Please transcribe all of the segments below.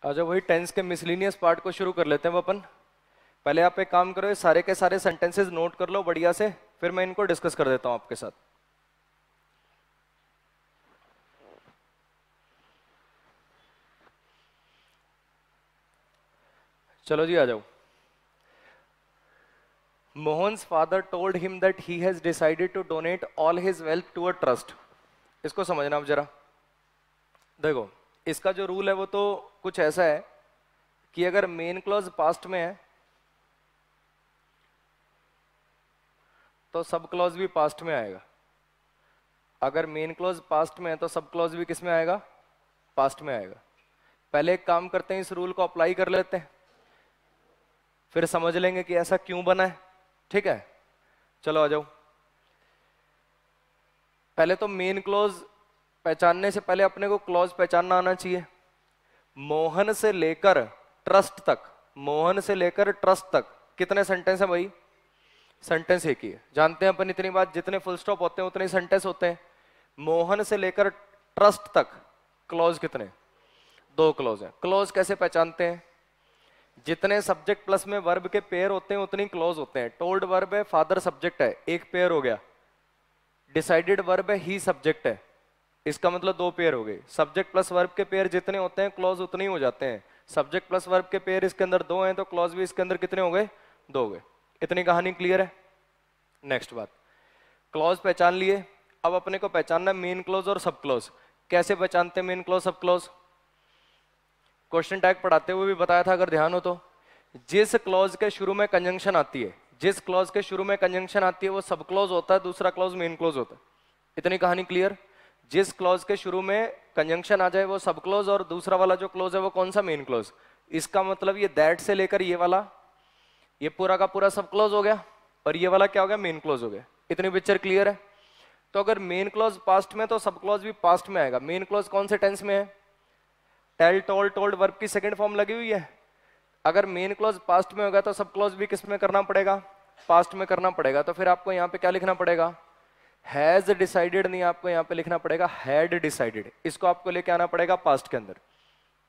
अच्छा, वही टेंस के मिसलिनियस पार्ट को शुरू कर लेते हैं अपन। पहले आप एक काम करो, ये सारे के सारे सेंटेंसेस नोट कर लो बढ़िया से, फिर मैं इनको डिस्कस कर देता हूं आपके साथ। चलो जी, आ जाओ। Mohan's father told him that he has decided to donate all his wealth to a trust. इसको समझना आप जरा। देखो, इसका जो रूल है वो तो कुछ ऐसा है कि अगर मेन क्लॉज पास्ट में है तो सब क्लॉज भी पास्ट में आएगा। अगर मेन क्लॉज पास्ट में है तो सब क्लॉज भी किस में आएगा? पास्ट में आएगा। पहले एक काम करते हैं, इस रूल को अप्लाई कर लेते हैं, फिर समझ लेंगे कि ऐसा क्यों बना है। ठीक है, चलो आ जाओ। पहले तो मेन क्लॉज पहचानने से पहले अपने को क्लॉज पहचानना आना चाहिए। मोहन से लेकर ट्रस्ट तक, मोहन से लेकर ट्रस्ट तक कितने सेंटेंस है भाई? सेंटेंस एक ही है। जानते हैं अपन इतनी बात, जितने फुल स्टॉप होते हैं उतने सेंटेंस होते हैं। मोहन से लेकर ट्रस्ट तक क्लॉज कितने? दो क्लॉज हैं। क्लॉज कैसे पहचानते हैं? जितने सब्जेक्ट प्लस में वर्ब के पेयर होते हैं उतनी क्लॉज होते हैं। टोल्ड वर्ब है, फादर सब्जेक्ट है, एक पेयर हो गया। डिसाइडेड वर्ब है, ही सब्जेक्ट है, इसका मतलब दो पेयर हो गए। सब्जेक्ट प्लस वर्ब के पेयर जितने होते हैं क्लॉज उतने ही हो जाते हैं। सब्जेक्ट प्लस वर्ब के पेयर इसके अंदर दो हैं तो क्लॉज भी इसके अंदर कितने हो गए? दो हो गए। इतनी कहानी क्लियर है? नेक्स्ट बात, क्लॉज पहचान लिए, अब अपने को पहचानना मेन क्लॉज और सब क्लॉज। कैसे पहचानते हैं main clause sub clause? Question tag पढ़ाते हुए भी बताया था, अगर ध्यान हो तो। जिस क्लॉज के शुरू में कंजंक्शन आती है, जिस क्लॉज के शुरू में कंजंक्शन आती है वो सब क्लॉज होता है, दूसरा क्लॉज मेन क्लॉज होता है। इतनी कहानी क्लियर? जिस क्लॉज के शुरू में कंजंक्शन आ जाए वो सब क्लॉज, और दूसरा वाला जो क्लॉज है वो कौन सा? Main clause. इसका मतलब ये दैट से लेकर ये वाला, ये पूरा का पूरा सब क्लॉज हो गया, और ये वाला क्या हो गया? मेन क्लॉज हो गया। इतनी पिक्चर क्लियर है? तो अगर मेन क्लॉज पास्ट में तो सब क्लॉज भी पास्ट में आएगा। मेन क्लॉज कौन से टेंस में है? टेल, टोल्ड, टोल्ड वर्ब की सेकंड फॉर्म लगी हुई है। अगर मेन क्लॉज पास्ट में होगा तो सब क्लॉज भी किस में करना पड़ेगा? पास्ट में करना पड़ेगा। तो फिर आपको यहाँ पे क्या लिखना पड़ेगा? हैज डिसाइडेड नहीं, आपको यहाँ पे लिखना पड़ेगा हैड डिसाइडेड। इसको आपको लेके आना पड़ेगा पास्ट के अंदर।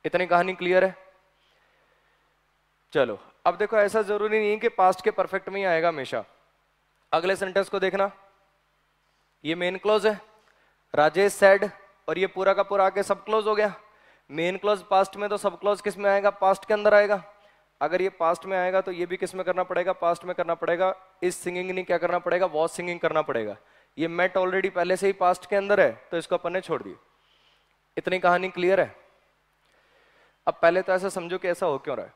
इतनी कहानी क्लियर है? चलो, अब देखो, ऐसा जरूरी नहीं है कि पास्ट के परफेक्ट में ही आएगा हमेशा। अगले सेंटेंस को देखना, ये मेन क्लॉज है, राजेश सेड, और ये पूरा का पूरा आके सब क्लॉज हो गया। मेन क्लॉज पास्ट में तो सब क्लॉज किस में आएगा? पास्ट के अंदर आएगा। अगर ये पास्ट में आएगा तो ये भी किस में करना पड़ेगा? पास्ट में करना पड़ेगा। इस सिंगिंग नहीं क्या करना पड़ेगा? वॉज सिंगिंग करना पड़ेगा। ये मेट ऑलरेडी पहले से ही पास्ट के अंदर है तो इसको अपन ने छोड़ दिया। इतनी कहानी क्लियर है? अब पहले तो ऐसा समझो कि ऐसा हो क्यों रहा है।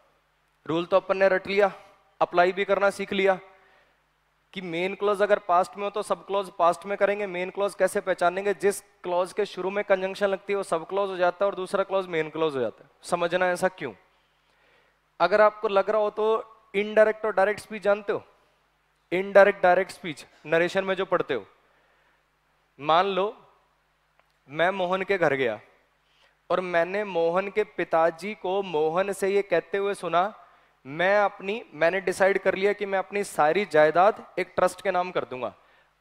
रूल तो अपन ने रट लिया, अप्लाई भी करना सीख लिया कि मेन क्लॉज अगर पास्ट में हो तो सब क्लॉज पास्ट में करेंगे। मेन क्लॉज कैसे पहचानेंगे? जिस क्लॉज के शुरू में कंजंक्शन लगती है वो सब क्लॉज हो जाता है और दूसरा क्लॉज मेन क्लॉज हो जाता है। समझना ऐसा क्यों। अगर आपको लग रहा हो तो इनडायरेक्ट और डायरेक्ट स्पीच जानते हो? इनडायरेक्ट डायरेक्ट स्पीच नरेशन में जो पढ़ते हो। मान लो मैं मोहन के घर गया और मैंने मोहन के पिताजी को मोहन से ये कहते हुए सुना, मैंने डिसाइड कर लिया कि मैं अपनी सारी जायदाद एक ट्रस्ट के नाम कर दूंगा।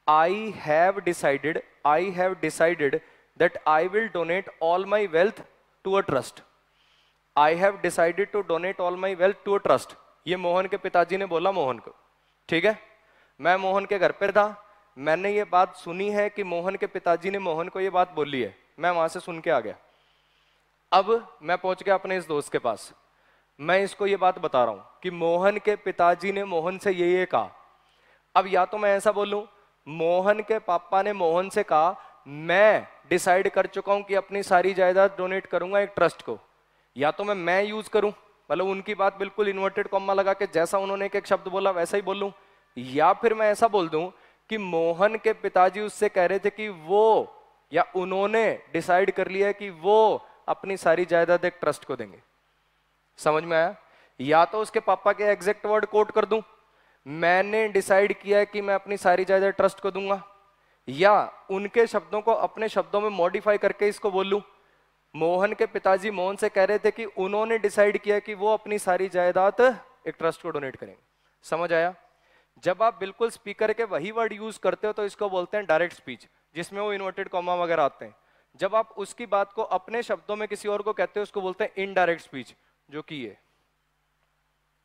I have decided that I will donate all my wealth to a trust. I have decided to donate all my wealth to a trust, ये मोहन के पिताजी ने बोला मोहन को। ठीक है, मैं मोहन के घर पर था, मैंने ये बात सुनी है कि मोहन के पिताजी ने मोहन को ये बात बोली है, मैं वहां से सुन के आ गया। अब मैं पहुंच गया अपने इस दोस्त के पास, मैं इसको ये बात बता रहा हूं कि मोहन के पिताजी ने मोहन से ये कहा। अब या तो मैं ऐसा बोलूं, मोहन के पापा ने मोहन से कहा मैं डिसाइड कर चुका हूं कि अपनी सारी जायदाद डोनेट करूंगा एक ट्रस्ट को, या तो मैं यूज करूं, मतलब उनकी बात बिल्कुल इन्वर्टेड कॉमा लगा के जैसा उन्होंने एक शब्द बोला वैसा ही बोलूं, या फिर मैं ऐसा बोल दूं कि मोहन के पिताजी उससे कह रहे थे कि वो या उन्होंने डिसाइड कर लिया है कि वो अपनी सारी जायदाद एक ट्रस्ट को देंगे। समझ में आया? या तो उसके पापा के एग्जैक्ट वर्ड कोट कर दूं, मैंने डिसाइड किया है कि मैं अपनी सारी जायदाद ट्रस्ट को दूंगा, या उनके शब्दों को अपने शब्दों में मॉडिफाई करके इसको बोलूं, मोहन के पिताजी मोहन से कह रहे थे कि उन्होंने डिसाइड किया कि वो अपनी सारी जायदाद एक ट्रस्ट को डोनेट करेंगे। समझ आया? जब आप बिल्कुल स्पीकर के वही वर्ड यूज करते हो तो इसको बोलते हैं डायरेक्ट स्पीच, जिसमें वो इन्वर्टेड कॉमा वगैरह आते हैं। जब आप उसकी बात को अपने शब्दों में किसी और को कहते हो उसको बोलते हैं इनडायरेक्ट स्पीच, जो कि ये।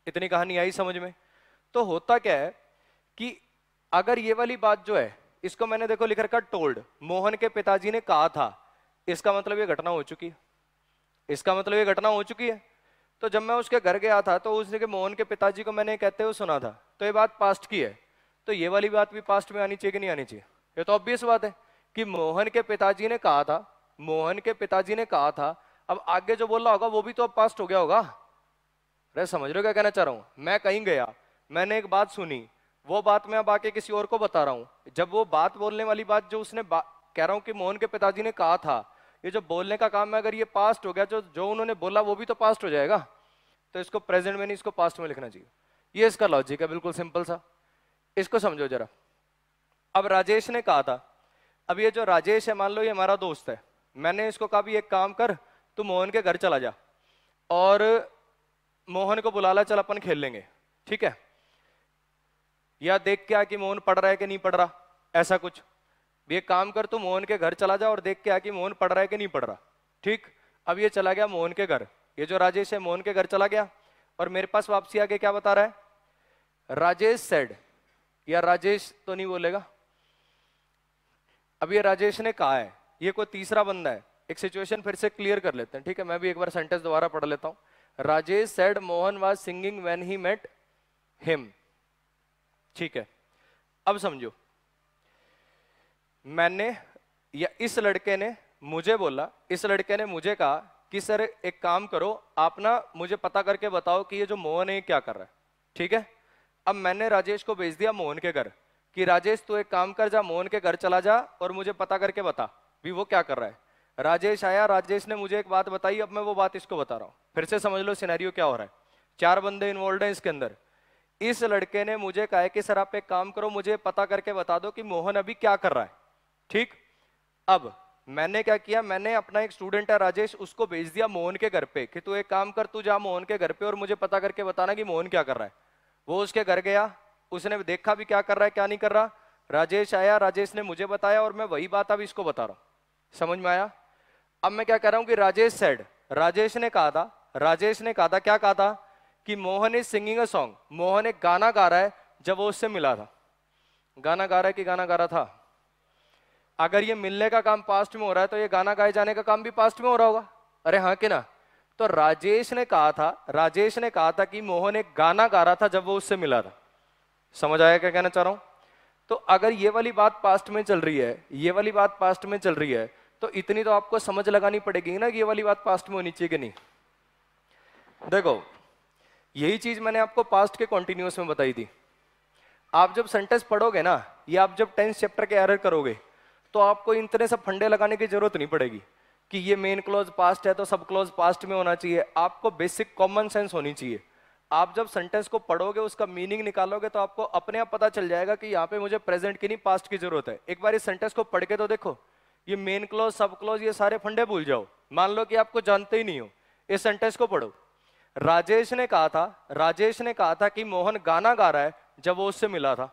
इतनी कहानी आई समझ में? तो होता क्या है कि अगर ये वाली बात जो है, इसको मैंने देखो लिख रखा टोल्ड, मोहन के पिताजी ने कहा था, इसका मतलब ये घटना हो चुकी है, इसका मतलब ये घटना हो चुकी है। तो जब मैं उसके घर गया था तो उसने के मोहन के पिताजी को मैंने कहते हुए सुना था, तो ये बात पास्ट की है, तो ये वाली बात भी पास्ट में आनी चाहिए कि नहीं आनी चाहिए? ये तो ऑब्वियस बात है कि मोहन के पिताजी ने कहा था, मोहन के पिताजी ने कहा था, अब आगे जो बोल रहा होगा वो भी तो अब पास्ट हो गया होगा। अरे समझ रहे हो क्या कहना चाह रहा हूं? मैं कहीं गया, मैंने एक बात सुनी, वो बात मैं अब आके किसी और को बता रहा हूं, जब वो बात बोलने वाली बात जो उसने कह रहा हूं कि मोहन के पिताजी ने कहा था, ये जो बोलने का काम है अगर ये पास्ट हो गया, जो जो उन्होंने बोला वो भी तो पास्ट हो जाएगा, तो इसको प्रेजेंट में नहीं इसको पास्ट में लिखना चाहिए। ये इसका लॉजिक है, बिल्कुल सिंपल सा। इसको समझो जरा। अब राजेश ने कहा था, अब ये जो राजेश है मान लो ये हमारा दोस्त है, मैंने इसको कहा भी एक काम कर, तू मोहन के घर चला जा और मोहन को बुला ला, चल अपन खेल लेंगे, ठीक है? या देख के आ कि मोहन पढ़ रहा है कि नहीं पढ़ रहा, ऐसा कुछ भी। एक काम कर, तू मोहन के घर चला जा और देख के आ कि मोहन पढ़ रहा है कि नहीं पढ़ रहा, ठीक? अब ये चला गया मोहन के घर, ये जो राजेश है मोहन के घर चला गया और मेरे पास वापसी आके क्या बता रहा है? राजेश सेड, या राजेश तो नहीं बोलेगा, अब ये राजेश ने कहा है, ये कोई तीसरा बंदा है। एक सिचुएशन फिर से क्लियर कर लेते हैं, ठीक है? मैं भी एक बार सेंटेंस दोबारा पढ़ लेता हूं। Rajesh said Mohan was singing when he met him, ठीक है? अब समझो, मैंने या इस लड़के ने मुझे बोला, इस लड़के ने मुझे कहा कि सर एक काम करो, आप ना मुझे पता करके बताओ कि ये जो मोहन है ये क्या कर रहा है, ठीक है? अब मैंने राजेश को भेज दिया मोहन के घर कि राजेश तू एक काम कर, जा मोहन के घर चला जा और मुझे पता करके बता भी वो क्या कर रहा है। राजेश आया, राजेश ने मुझे एक बात बताई, अब मैं वो बात इसको बता रहा हूं। फिर से समझ लो सिनेरियो क्या हो रहा है। 4 बंदे इन्वॉल्व हैं इसके अंदर। इस लड़के ने मुझे कहा है कि सर आप एक काम करो, मुझे पता करके बता दो कि मोहन अभी क्या कर रहा है, ठीक? अब मैंने क्या किया, मैंने अपना एक स्टूडेंट है राजेश, उसको भेज दिया मोहन के घर पे कि तू एक काम कर, तू जा मोहन के घर पे और मुझे पता करके बताना कि मोहन क्या कर रहा है। वो उसके घर गया, उसने देखा भी क्या कर रहा है क्या नहीं कर रहा। राजेश आया, राजेश ने मुझे बताया और मैं वही बात अब इसको बता रहा हूं। समझ में आया? अब मैं क्या कह रहा हूं कि राजेश सेड, राजेश ने कहा था, राजेश ने कहा था, क्या कहा था कि Mohan is singing a song, Mohan एक गाना गा रहा है जब वो उससे मिला था। गाना गा रहा है कि गाना गा रहा था? अगर ये मिलने का काम पास्ट में हो रहा है तो ये गाना गाए जाने का काम भी पास्ट में हो रहा होगा। अरे हाँ कि ना? तो राजेश ने कहा था, राजेश ने कहा था कि मोहन एक गाना गा रहा था जब वो उससे मिला था। समझ आया क्या कहना चाह रहा हूं? तो अगर ये वाली बात पास्ट में चल रही है, ये वाली बात पास्ट में चल रही है, तो इतनी तो आपको समझ लगानी पड़ेगी ना कि ये वाली बात पास्ट में होनी चाहिए कि नहीं। देखो यही चीज मैंने आपको पास्ट के कॉन्टिन्यूअस में बताई थी। आप जब सेंटेंस पढ़ोगे ना, या आप जब 10th चैप्टर के एरर करोगे, तो आपको इतने सब फंडे लगाने की जरूरत नहीं पड़ेगी कि ये मेन क्लॉज पास्ट है तो सब क्लॉज पास्ट में होना चाहिए। आपको बेसिक कॉमन सेंस होनी चाहिए। आप जब सेंटेंस को पढ़ोगे, उसका मीनिंग निकालोगे, तो आपको अपने आप पता चल जाएगा कि यहाँ पे मुझे प्रेजेंट की नहीं पास्ट की जरूरत है। एक बार इस सेंटेंस को पढ़ के तो देखो, ये मेन क्लॉज सब क्लॉज ये सारे फंडे भूल जाओ, मान लो कि आपको जानते ही नहीं हो। इस सेंटेंस को पढ़ो। राजेश ने कहा था, राजेश ने कहा था कि मोहन गाना गा रहा है जब वो उससे मिला था।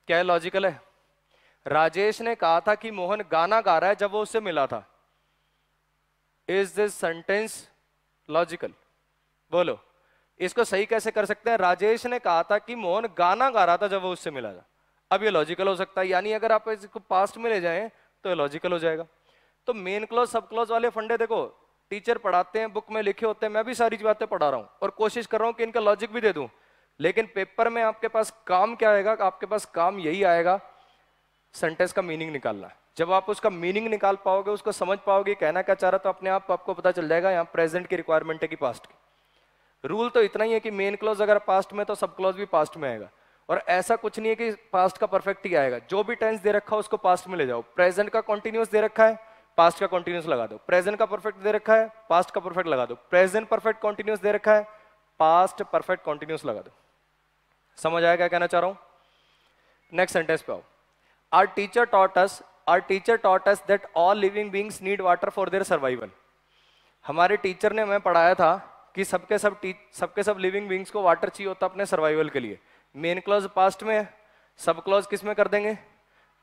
क्या लॉजिकल है? राजेश ने कहा था कि मोहन गाना गा रहा है जब वो उससे मिला था। Is this sentence logical? बोलो, इसको सही कैसे कर सकते हैं? राजेश ने कहा था कि मोहन गाना गा रहा था जब वो उससे मिला था। अब ये लॉजिकल हो सकता है, यानी अगर आप इसको पास्ट में ले जाएं तो ये लॉजिकल हो जाएगा। तो मेन क्लॉज सब क्लॉज वाले फंडे देखो टीचर पढ़ाते हैं, बुक में लिखे होते हैं, मैं भी सारी बातें पढ़ा रहा हूं और कोशिश कर रहा हूं कि इनका लॉजिक भी दे दूं, लेकिन पेपर में आपके पास काम क्या आएगा? आपके पास काम यही आएगा, सेंटेंस का मीनिंग निकालना। जब आप उसका मीनिंग निकाल पाओगे, उसको समझ पाओगे कहना क्या चाह रहा, तो अपने आप आपको पता चल जाएगा यहाँ प्रेजेंट की रिक्वायरमेंट है कि पास्ट की। रूल तो इतना ही है कि मेन क्लॉज अगर पास्ट में तो सब क्लॉज भी पास्ट में आएगा, और ऐसा कुछ नहीं है कि पास्ट का परफेक्ट ही आएगा। जो भी टेंस दे रखा है उसको पास्ट में ले जाओ। प्रेजेंट का कॉन्टिन्यूअस दे रखा है, पास्ट का कॉन्टिन्यूअस लगा दो। प्रेजेंट का परफेक्ट दे रखा है, पास्ट का परफेक्ट लगा दो। प्रेजेंट परफेक्ट कॉन्टिन्यूअस दे रखा है, पास्ट परफेक्ट कॉन्टिन्यूअस लगा दो। समझ आया क्या कहना चाह रहा हूं? नेक्स्ट सेंटेंस पे आओ। Our teacher taught us that all living beings need water for their survival. हमारे टीचर ने हमें पढ़ाया था कि सबके सब लिविंग बींग्स को वाटर चाहिए होता अपने सर्वाइवल के लिए। मेन क्लॉज पास्ट में है, सब क्लॉज किस में कर देंगे?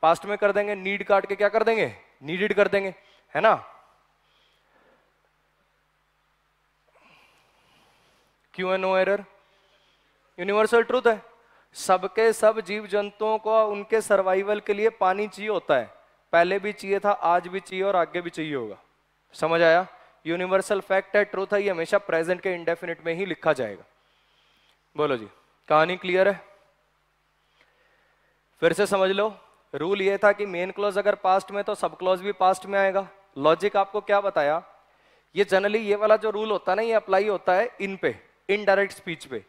पास्ट में कर देंगे। नीड काट के क्या कर देंगे? नीडेड कर देंगे, है ना। क्यों है नो एरर? यूनिवर्सल ट्रूथ है, सबके सब जीव जंतुओं को उनके सर्वाइवल के लिए पानी चाहिए होता है, पहले भी चाहिए था, आज भी चाहिए और आगे भी चाहिए होगा। समझ आया? यूनिवर्सल फैक्ट है, ट्रूथ है, ये हमेशा प्रेजेंट के इंडेफिनिट में ही लिखा जाएगा। बोलो जी, कहानी क्लियर है? फिर से समझ लो, रूल ये था कि मेन क्लॉज अगर पास्ट में तो सब क्लॉज भी पास्ट में आएगा। लॉजिक आपको क्या बताया, ये जनरली ये वाला जो रूल होता है ना, ये अप्लाई होता है इन पे, इनडायरेक्ट स्पीच पे,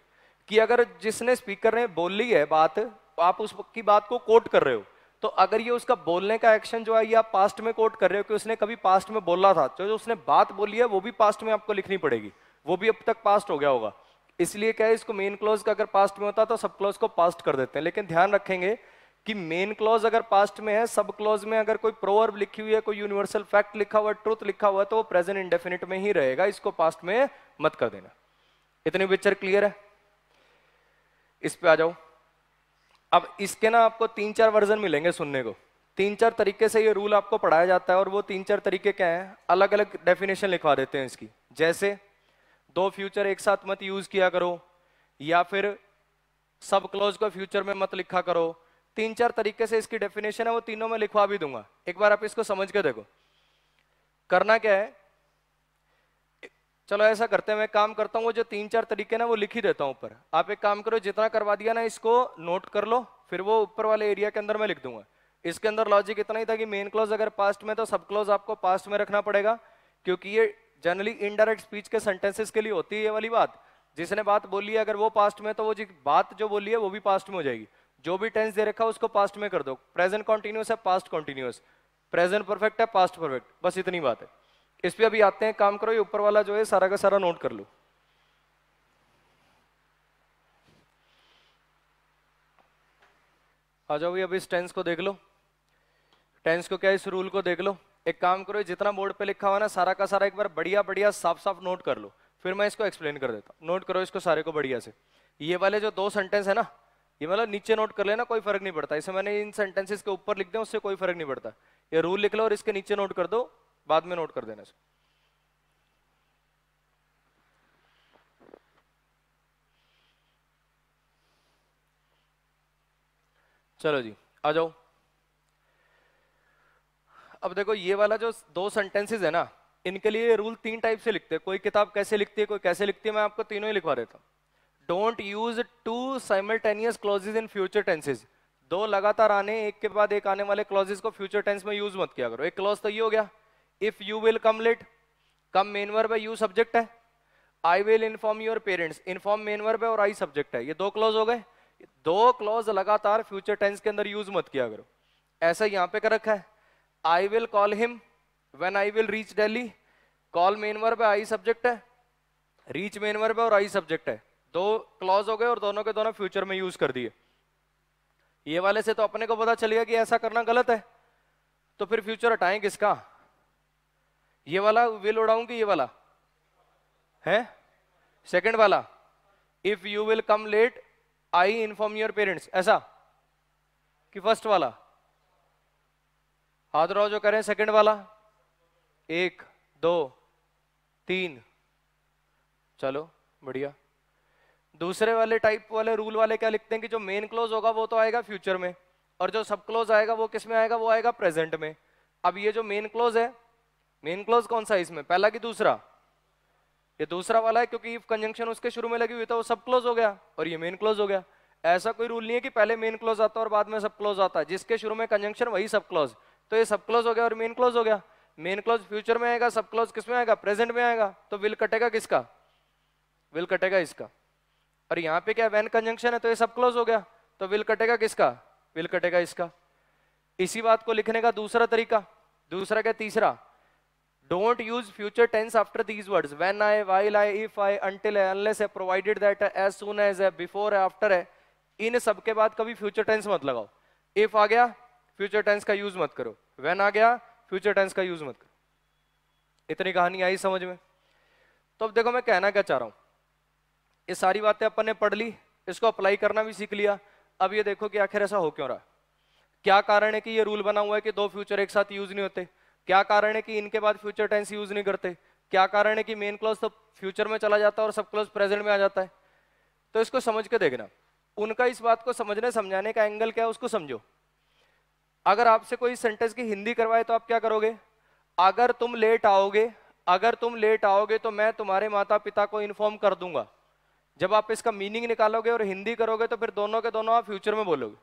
कि अगर जिसने स्पीकर ने बोली है बात, आप उसकी बात को कोट कर रहे हो, तो अगर ये उसका बोलने का एक्शन जो है ये आप पास्ट में कोट कर रहे हो कि उसने कभी पास्ट में बोला था, तो जो उसने बात बोली है वो भी पास्ट में आपको लिखनी पड़ेगी, वो भी अब तक पास्ट हो गया होगा। इसलिए क्या है, इसको मेन क्लॉज का अगर पास्ट में होता तो सब क्लॉज को पास्ट कर देते हैं। लेकिन ध्यान रखेंगे कि मेन क्लॉज अगर पास्ट में है, सब क्लॉज में अगर कोई प्रोवर्ब लिखी हुई है, कोई यूनिवर्सल फैक्ट लिखा हुआ है, ट्रुथ लिखा हुआ है, तो वो प्रेजेंट इंडेफिनिट में ही रहेगा, इसको पास्ट में मत कर देना। इतनी पिक्चर क्लियर है? इस पे आ जाओ। अब इसके ना आपको 3-4 वर्जन मिलेंगे सुनने को, 3-4 तरीके से ये रूल आपको पढ़ाया जाता है, और वो 3-4 तरीके क्या है, अलग अलग डेफिनेशन लिखवा देते हैं इसकी। जैसे 2 फ्यूचर एक साथ मत यूज किया करो, या फिर सब क्लॉज को फ्यूचर में मत लिखा करो। 3-4 तरीके से इसकी डेफिनेशन है, वो तीनों में लिखवा भी दूंगा, एक बार आप इसको समझ के देखो। करना क्या है, चलो ऐसा करते हैं, मैं काम करता हूँ, वो जो 3-4 तरीके ना वो लिख ही देता हूँ ऊपर। आप एक काम करो, जितना करवा दिया ना इसको नोट कर लो, फिर वो ऊपर वाले एरिया के अंदर मैं लिख दूंगा। इसके अंदर लॉजिक इतना ही था कि मेन क्लॉज अगर पास्ट में तो सब क्लॉज आपको पास्ट में रखना पड़ेगा, क्योंकि ये जनरली इनडायरेक्ट स्पीच के सेंटेंसेस के लिए होती है ये वाली बात। जिसने बात बोली है अगर वो पास्ट में, तो वो बात जो बोली है वो भी पास्ट में हो जाएगी। जो भी टेंस दे रखा है उसको पास्ट में कर दो। प्रेजेंट कॉन्टिन्यूस है, पास्ट कॉन्टिन्यूस, प्रेजेंट परफेक्ट है, पास्ट परफेक्ट, बस इतनी बात है। इस पे अभी आते हैं, काम करो, ये ऊपर वाला जो है सारा का सारा नोट कर लो। आ जाओ, ये अभी इस टेंस को देख लो, टेंस को क्या, इस रूल को देख लो। एक काम करो, जितना बोर्ड पे लिखा हुआ ना सारा का सारा एक बार बढ़िया बढ़िया साफ साफ नोट कर लो, फिर मैं इसको एक्सप्लेन कर देता हूँ। नोट करो इसको सारे को बढ़िया से। ये वाले जो 2 सेंटेंस है ना, ये मतलब नीचे नोट कर लेना, कोई फर्क नहीं पड़ता। इसे मैंने इन सेंटेंसेस के ऊपर लिख दिया, उससे कोई फर्क नहीं पड़ता। ये रूल लिख लो और इसके नीचे नोट कर दो, बाद में नोट कर देना। चलो जी, आ जाओ। अब देखो, ये वाला जो 2 सेंटेंसेस है ना, इनके लिए रूल 3 टाइप से लिखते हैं। कोई किताब कैसे लिखती है, कोई कैसे लिखती है, मैं आपको तीनों ही लिखवा देता हूँ। Don't use 2 simultaneous clauses in future tenses. 2 लगातार आने, एक के बाद एक आने वाले क्लॉजेज को फ्यूचर टेंस में यूज मत किया करो। एक क्लॉज तो ये हो गया, if you will come late, come main verb है, यू सब्जेक्ट है। I will inform your parents, inform main verb है और आई सब्जेक्ट है। ये 2 क्लॉज हो गए। 2 क्लॉज लगातार फ्यूचर टेंस के अंदर यूज मत किया करो। ऐसा यहाँ पे कर रखा है, I will call him when I will reach Delhi. Call main verb है, आई सब्जेक्ट है, रीच मेन वर्ब है और आई सब्जेक्ट है। 2 क्लॉज हो गए और दोनों के दोनों फ्यूचर में यूज कर दिए। ये वाले से तो अपने को पता चल गया कि ऐसा करना गलत है, तो फिर फ्यूचर हटाएं किसका? ये वाला विल उड़ाऊंगी, ये वाला है सेकंड वाला, if you will come late I inform your parents, ऐसा कि फर्स्ट वाला? हाथ रहो जो करें, सेकंड वाला। 1 2 3, चलो बढ़िया। दूसरे वाले टाइप वाले रूल वाले क्या लिखते हैं कि जो मेन क्लोज होगा वो तो आएगा फ्यूचर में, और जो सब क्लोज आएगा वो किस में आएगा? वो आएगा प्रेजेंट में। अब ये जो मेन क्लोज है, मेन क्लोज कौन सा है इसमें, पहला कि दूसरा? ये दूसरा वाला है, क्योंकि इफ कंजंक्शन उसके शुरू में लगी हुई तो वो सब क्लोज हो गया और ये मेन क्लोज हो गया। ऐसा कोई रूल नहीं है कि पहले मेन क्लोज आता है और बाद में सब क्लोज आता है। जिसके शुरू में कंजंक्शन वही सब क्लोज, तो ये सब क्लोज हो गया और मेन क्लोज हो गया। मेन क्लोज फ्यूचर में आएगा, सब क्लोज किस में आएगा? प्रेजेंट में आएगा। तो विल कटेगा किसका? विल कटेगा इसका। और यहाँ पे क्या व्हेन कंजंक्शन है, तो ये सब क्लोज हो गया, तो विल कटेगा किसका? विल कटेगा इसका। इसी बात को लिखने का दूसरा तरीका, दूसरा क्या, तीसरा, don't use future tense after these words, when I, while I, if I, until है, अनलेस है, प्रोवाइडेड दैट है, एज सून एज है, बिफोर है, आफ्टर है। इन सब के बाद कभी फ्यूचर टेंस मत लगाओ। इफ आ गया फ्यूचर टेंस का यूज मत करो, व्हेन आ गया फ्यूचर टेंस का यूज मत करो। इतनी कहानी आई समझ में? तो अब देखो मैं कहना क्या चाह रहा हूं, ये सारी बातें अपन ने पढ़ ली, इसको अप्लाई करना भी सीख लिया। अब ये देखो कि आखिर ऐसा हो क्यों रहा, क्या कारण है कि ये रूल बना हुआ है कि 2 फ्यूचर एक साथ यूज नहीं होते। क्या कारण है कि इनके बाद फ्यूचर टेंस यूज नहीं करते? क्या कारण है कि मेन क्लॉज तो फ्यूचर में चला जाता है और सब क्लॉज प्रेजेंट में आ जाता है? तो इसको समझ के देखना, उनका इस बात को समझने समझाने का एंगल क्या है उसको समझो। अगर आपसे कोई सेंटेंस की हिंदी करवाए तो आप क्या करोगे? अगर तुम लेट आओगे, अगर तुम लेट आओगे तो मैं तुम्हारे माता पिता को इन्फॉर्म कर दूंगा। जब आप इसका मीनिंग निकालोगे और हिंदी करोगे तो फिर दोनों के दोनों आप फ्यूचर में बोलोगे।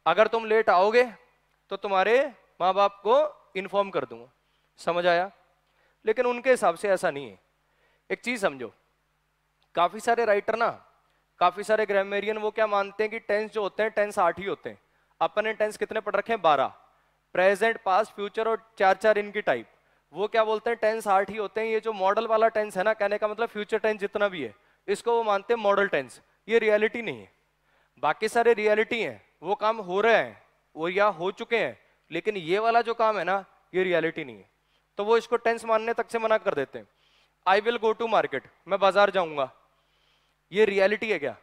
अगर तुम लेट आओगे तो तुम्हारे माँ बाप को इन्फॉर्म कर दूंगा। समझ आया? लेकिन उनके हिसाब से ऐसा नहीं है। एक चीज समझो, काफी सारे राइटर ना, काफी सारे ग्रामरियन वो क्या मानते हैं कि टेंस जो होते हैं टेंस 8 ही होते हैं। अपन ने टेंस कितने पढ़ रखे हैं? 12। प्रेजेंट, पास्ट, फ्यूचर और 4 इनकी टाइप। वो क्या बोलते हैं? टेंस 8 ही होते हैं। ये जो मॉडल वाला टेंस है ना, कहने का मतलब फ्यूचर टेंस जितना भी है इसको वो मानते हैं मॉडल टेंस। ये रियलिटी नहीं है। बाकी सारे रियलिटी हैं, वो काम हो रहे हैं, वो या हो चुके हैं, लेकिन ये वाला जो काम है ना ये रियलिटी नहीं है। तो वो इसको टेंस मानने तक से मना कर देते हैं। I will go to market, मैं बाजार जाऊंगा, ये रियलिटी है क्या?